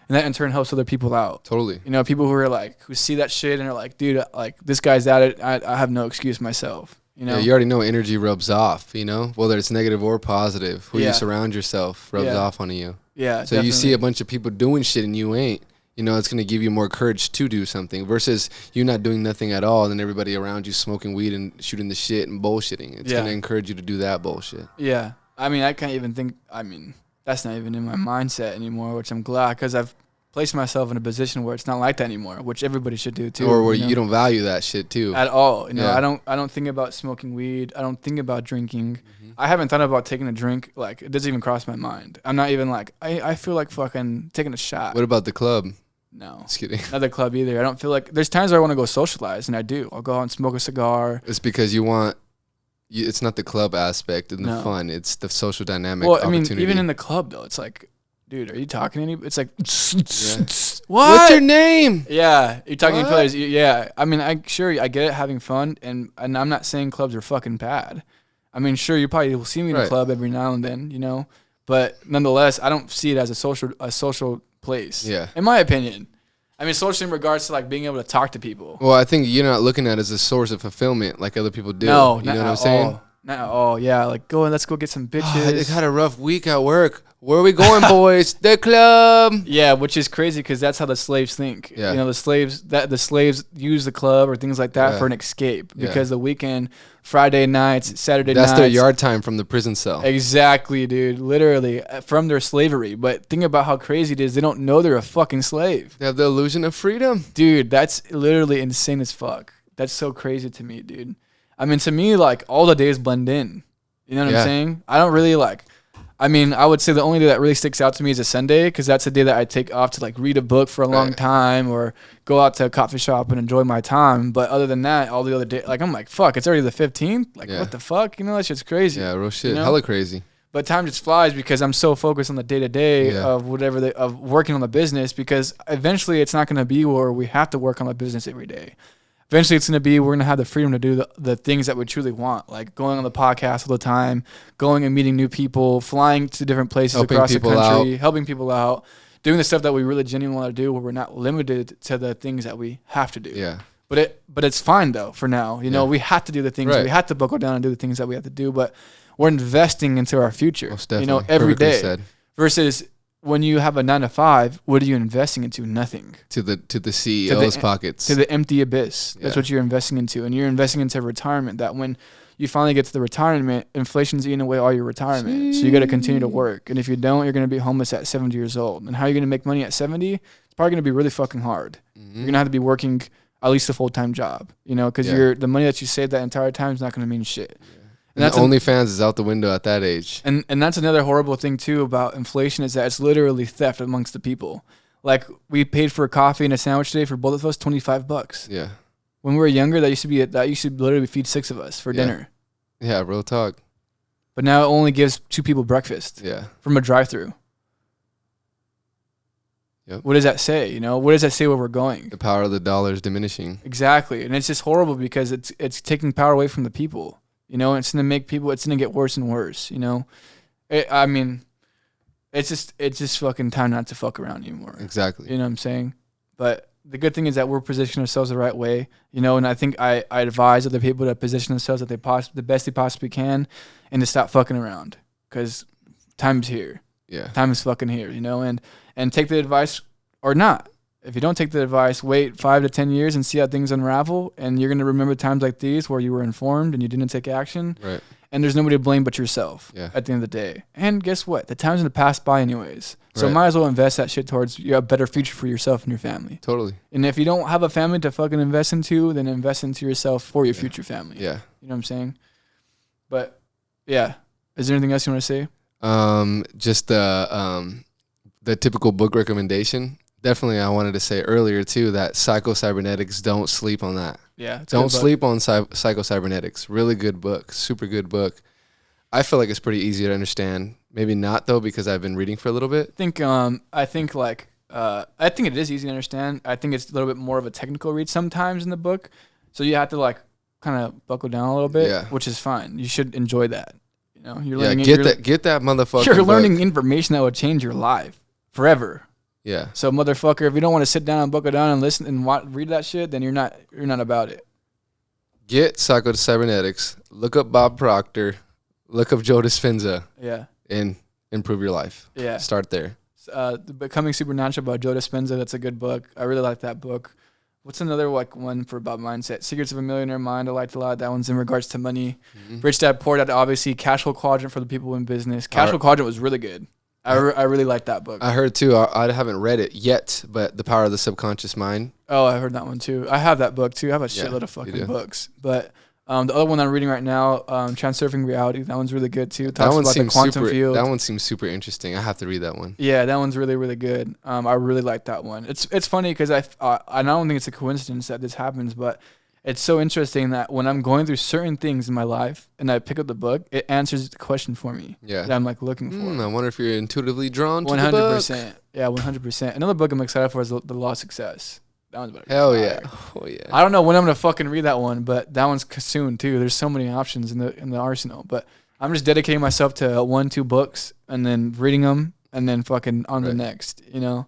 S1: and that in turn helps other people out.
S2: Totally.
S1: You know, people who are like, who see that shit and are like, dude, like this guy's at it. I have no excuse myself, you know?
S2: Yeah, you already know energy rubs off, you know, whether it's negative or positive. Who you surround yourself rubs off on you.
S1: Yeah.
S2: So
S1: definitely.
S2: you see a bunch of people doing shit and you ain't. You know, it's going to give you more courage to do something versus you not doing nothing at all and then everybody around you smoking weed and shooting the shit and bullshitting. It's going to encourage you to do that bullshit.
S1: Yeah. I mean, I can't even think, I mean, that's not even in my mindset anymore, which I'm glad, because I've placed myself in a position where it's not like that anymore, which everybody should do too.
S2: Or where you don't value that shit too.
S1: At all. You know, I don't think about smoking weed. I don't think about drinking. Mm-hmm. I haven't thought about taking a drink. Like, it doesn't even cross my mind. I'm not even like, I feel like fucking taking a shot.
S2: What about the club?
S1: No.
S2: Just kidding.
S1: Not the club either. I don't feel like, there's times where I want to go socialize, and I do. I'll go out and smoke a cigar.
S2: It's because you want, it's not the club aspect and the fun. It's the social dynamic.
S1: Well, I mean, even in the club though, it's like, dude, are you talking to anybody? It's like, what?
S2: What's your name?
S1: Yeah, you're talking to players. Yeah, I mean, I get it, having fun, and I'm not saying clubs are fucking bad. I mean, sure, you probably will see me in a club every now and then, you know, but nonetheless, I don't see it as a social place. Yeah, in my opinion. I mean, social in regards to like being able to talk to people.
S2: Well, I think you're not looking at it as a source of fulfillment like other people do.
S1: No,
S2: you know what I'm saying?
S1: Yeah, like let's go get some bitches.
S2: I had a rough week at work. Where are we going, boys? The club.
S1: Yeah, which is crazy because that's how the slaves think. Yeah. You know, the slaves use the club or things like that for an escape, because the weekend, Friday nights, Saturday nights.
S2: That's their yard time from the prison cell.
S1: Exactly, dude. Literally from their slavery. But think about how crazy it is. They don't know they're a fucking slave.
S2: They have the illusion of freedom.
S1: Dude, that's literally insane as fuck. That's so crazy to me, dude. I mean, to me, like, all the days blend in. You know what I'm saying? I don't really, like, I mean, I would say the only day that really sticks out to me is a Sunday, because that's a day that I take off to, like, read a book for a long time or go out to a coffee shop and enjoy my time. But other than that, all the other days, like, I'm like, fuck, it's already the 15th? Like, what the fuck? You know, that shit's crazy.
S2: Yeah, real shit.
S1: You know?
S2: Hella crazy.
S1: But time just flies because I'm so focused on the day-to-day of of working on the business, because eventually it's not going to be where we have to work on the business every day. Eventually, it's going to be, we're going to have the freedom to do the things that we truly want, like going on the podcast all the time, going and meeting new people, flying to different places across the country, helping people out, doing the stuff that we really genuinely want to do, where we're not limited to the things that we have to do. Yeah. But it's fine, though, for now. You know, we have to do the things. We have to buckle down and do the things that we have to do, but we're investing into our future, you know, every day. Versus when you have a 9-to-5, what are you investing into? Nothing.
S2: To the CEO's pockets.
S1: To the empty abyss. That's what you're investing into. And you're investing into retirement, that when you finally get to the retirement, inflation's eating away all your retirement. So you got to continue to work. And if you don't, you're going to be homeless at 70 years old. And how are you going to make money at 70? It's probably going to be really fucking hard. Mm-hmm. You're going to have to be working at least a full-time job, you know, because the money that you saved that entire time is not going to mean shit.
S2: Yeah. And that's OnlyFans is out the window at that age.
S1: And that's another horrible thing, too, about inflation, is that it's literally theft amongst the people. Like, we paid for a coffee and a sandwich today for both of us, $25.
S2: Yeah.
S1: When we were younger, that used to literally feed 6 of us for dinner.
S2: Yeah, real talk.
S1: But now it only gives 2 people breakfast.
S2: Yeah.
S1: From a drive-thru.
S2: Yep.
S1: What does that say? You know, what does that say where we're going?
S2: The power of the dollar is diminishing.
S1: Exactly. And it's just horrible because it's taking power away from the people. You know, it's going to get worse and worse, you know? I mean, it's just fucking time not to fuck around anymore.
S2: Exactly.
S1: You know what I'm saying? But the good thing is that we're positioning ourselves the right way, you know, and I think I advise other people to position themselves the best they possibly can, and to stop fucking around, because time's here.
S2: Yeah.
S1: Time is fucking here, you know, and take the advice or not. If you don't take the advice, wait 5 to 10 years and see how things unravel. And you're going to remember times like these where you were informed and you didn't take action.
S2: Right.
S1: And there's nobody to blame but yourself at the end of the day. And guess what? The time's going to pass by anyways. So might as well invest that shit towards a better future for yourself and your family.
S2: Totally.
S1: And if you don't have a family to fucking invest into, then invest into yourself for your future family.
S2: Yeah.
S1: You know what I'm saying? But yeah. Is there anything else you want to say?
S2: Just the typical book recommendation. Definitely, I wanted to say earlier too that Psycho-Cybernetics, don't sleep on that.
S1: Yeah.
S2: Don't sleep on Psycho-Cybernetics. Really good book. Super good book. I feel like it's pretty easy to understand. Maybe not though, because I've been reading for a little bit.
S1: I think it is easy to understand. I think it's a little bit more of a technical read sometimes in the book. So you have to like kind of buckle down a little bit, which is fine. You should enjoy that. You know, you're learning.
S2: Get that motherfucker.
S1: You're learning information that will change your life forever.
S2: Yeah.
S1: So motherfucker, if you don't want to sit down and buckle down and listen and read that shit, then you're not about it.
S2: Get Psycho-Cybernetics. Look up Bob Proctor. Look up Joe Dispenza.
S1: Yeah.
S2: And improve your life.
S1: Yeah.
S2: Start there.
S1: The Becoming Supernatural by Joe Dispenza. That's a good book. I really like that book. What's another like one for about mindset? Secrets of a Millionaire Mind. I liked a lot. That one's in regards to money. Mm-hmm. Rich Dad Poor Dad. Obviously, Cash Flow Quadrant for the people in business. Cash Flow Quadrant was really good. I really like that book.
S2: I heard too. I haven't read it yet, but The Power of the Subconscious Mind.
S1: Oh, I heard that one too. I have that book too. I have a shitload of fucking books. But the other one I'm reading right now, Transurfing Reality. That one's really good too. Talks about the quantum field.
S2: That one seems super interesting. I have to read that one.
S1: Yeah, that one's really, really good. I really like that one. It's funny because I don't think it's a coincidence that this happens, but it's so interesting that when I'm going through certain things in my life and I pick up the book, it answers the question for me that I'm like looking for.
S2: I wonder if you're intuitively drawn to the book.
S1: 100%. Yeah, 100%. Another book I'm excited for is The Law of Success. That one's better.
S2: Hell yeah. Oh yeah.
S1: I don't know when I'm gonna fucking read that one, but that one's soon too. There's so many options in the arsenal. But I'm just dedicating myself to 1-2 books and then reading them and then fucking on the next, you know.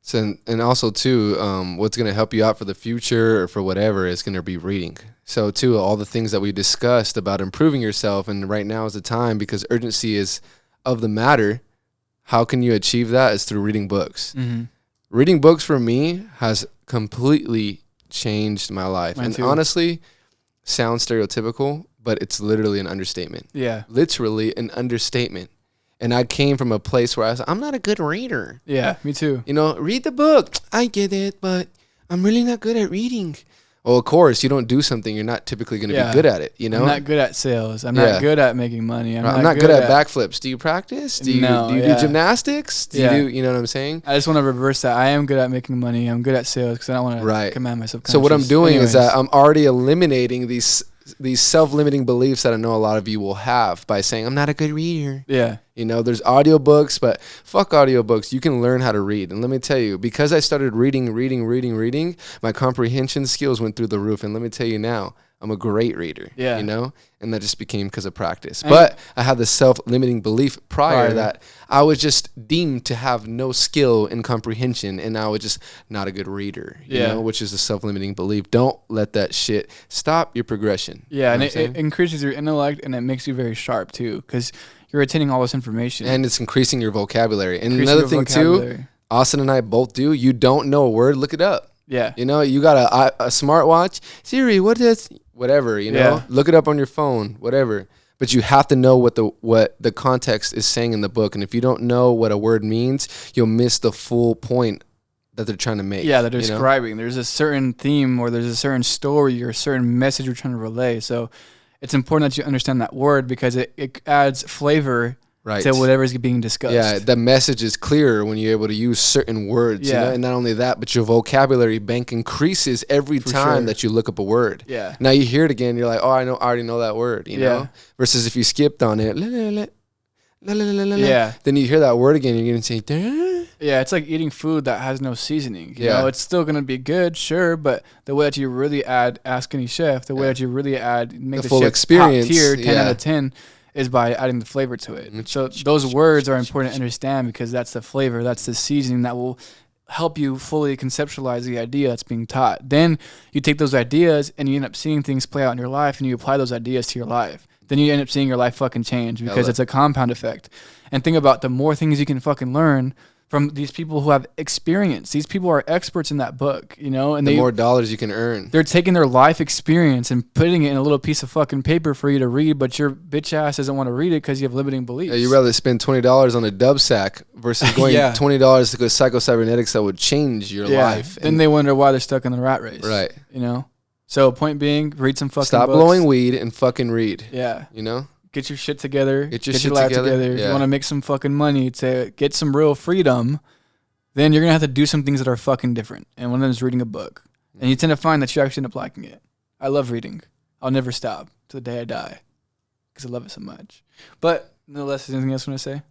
S2: So, and also too, what's going to help you out for the future or for whatever is going to be reading. So too, all the things that we discussed about improving yourself, and right now is the time because urgency is of the matter. How can you achieve that? Is through reading books. Mm-hmm. Reading books for me has completely changed my life.
S1: Mine
S2: and
S1: too.
S2: honestly, sounds stereotypical, but it's literally an understatement.
S1: Yeah.
S2: Literally an understatement. And I came from a place where I was like, I'm not a good reader.
S1: Yeah, me too.
S2: You know, read the book. I get it, but I'm really not good at reading. Well, of course, you don't do something, you're not typically going to be good at it, you know?
S1: I'm not good at sales. I'm not good at making money.
S2: I'm not good at backflips. Do you practice? Do you do gymnastics? Do you do, you know what I'm saying?
S1: I just want to reverse that. I am good at making money. I'm good at sales because I don't want to command my subconscious.
S2: So what I'm doing is that I'm already eliminating these self-limiting beliefs that I know a lot of you will have by saying, I'm not a good reader.
S1: Yeah.
S2: You know, there's audiobooks, but fuck audiobooks. You can learn how to read. And let me tell you, because I started reading, my comprehension skills went through the roof. And let me tell you now, I'm a great reader. Yeah. You know? And that just became because of practice. But I had the self-limiting belief prior that I was just deemed to have no skill in comprehension, and I was just not a good reader, you know, which is a self-limiting belief. Don't let that shit stop your progression.
S1: Yeah, and it increases your intellect, and it makes you very sharp, too, because you're retaining all this information.
S2: And it's increasing your vocabulary. And another thing, too, Austin and I both do, you don't know a word, look it up. Yeah. You know, you got a smartwatch. Siri, what is... whatever, you know, look it up on your phone, whatever. But you have to know what the context is saying in the book. And if you don't know what a word means, you'll miss the full point that they're trying to make. Yeah, they're describing. There's a certain theme or there's a certain story or a certain message you're trying to relay. So it's important that you understand that word because it adds flavor to whatever's being discussed. Yeah, the message is clearer when you're able to use certain words. Yeah. You know? And not only that, but your vocabulary bank increases every time that you look up a word. Yeah. Now you hear it again, you're like, oh, I already know that word, you know? Versus if you skipped on it, then you hear that word again, you're going to say, duh. Yeah, it's like eating food that has no seasoning. You know, it's still going to be good, sure, but the way that you really ask any chef, the way that you really make the full experience, top tier, 10 out of 10, is by adding the flavor to it. So those words are important to understand because that's the flavor, that's the seasoning that will help you fully conceptualize the idea that's being taught. Then you take those ideas and you end up seeing things play out in your life and you apply those ideas to your life.
S1: then you end up seeing your life fucking change because it's a compound effect. And think about the more things you can fucking learn from these people who have experience. These people are experts in that book, you know, and
S2: the more dollars you can earn.
S1: They're taking their life experience and putting it in a little piece of fucking paper for you to read, but your bitch ass doesn't want to read it because you have limiting beliefs.
S2: Yeah, you'd rather spend $20 on a dub sack versus going $20 to go psycho-cybernetics that would change your life.
S1: Then they wonder why they're stuck in the rat race.
S2: Right.
S1: You know? So point being, read some fucking
S2: Stop
S1: books.
S2: blowing weed and fucking read.
S1: Yeah.
S2: You know?
S1: Get your shit together.
S2: Get your life together.
S1: If you want to make some fucking money to get some real freedom, then you're going to have to do some things that are fucking different. And one of them is reading a book. And you tend to find that you actually end up liking it. I love reading. I'll never stop to the day I die because I love it so much. But nonetheless, is anything else you want to say?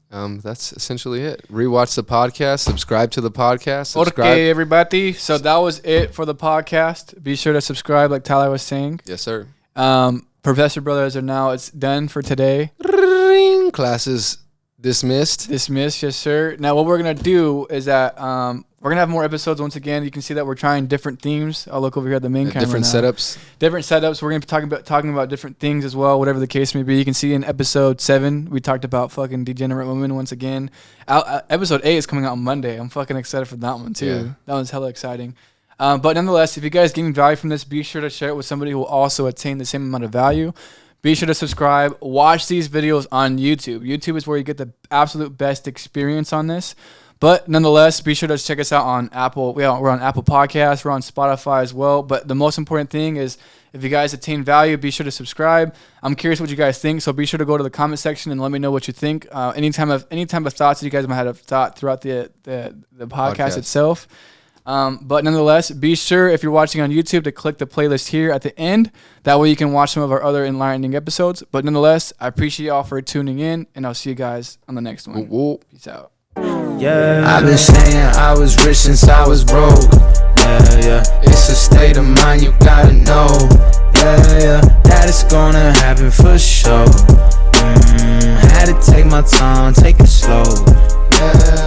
S2: That's essentially it. Rewatch the podcast. Subscribe to the podcast.
S1: Okay, everybody. So that was it for the podcast. Be sure to subscribe like Tyler was saying.
S2: Yes, sir.
S1: Professor Brothers are now, it's done for today.
S2: Classes dismissed.
S1: Dismissed, yes, sir. Now, what we're going to do is that we're going to have more episodes once again. You can see that we're trying different themes. I'll look over here at the main camera
S2: different
S1: now.
S2: setups.
S1: Different setups. We're going to be talking about different things as well, whatever the case may be. You can see in episode 7, we talked about fucking degenerate women once again. Episode 8 is coming out on Monday. I'm fucking excited for that one, too.
S2: Yeah.
S1: That one's hella exciting. But nonetheless, if you guys getting value from this, be sure to share it with somebody who will also attain the same amount of value. Be sure to subscribe. Watch these videos on YouTube. YouTube is where you get the absolute best experience on this. But nonetheless, be sure to check us out on Apple. We're on Apple Podcasts. We're on Spotify as well. But the most important thing is if you guys attain value, be sure to subscribe. I'm curious what you guys think, so be sure to go to the comment section and let me know what you think. Any type of thoughts that you guys might have thought throughout the podcast itself. But nonetheless, be sure if you're watching on YouTube to click the playlist here at the end. That way you can watch some of our other enlightening episodes. But nonetheless, I appreciate y'all for tuning in, and I'll see you guys on the next one. Peace out.
S4: Yeah, I've been saying I was rich since I was broke. Yeah, it's a state of mind you gotta know. Yeah, that it's gonna happen for sure. Had to take my time, take it slow. Yeah.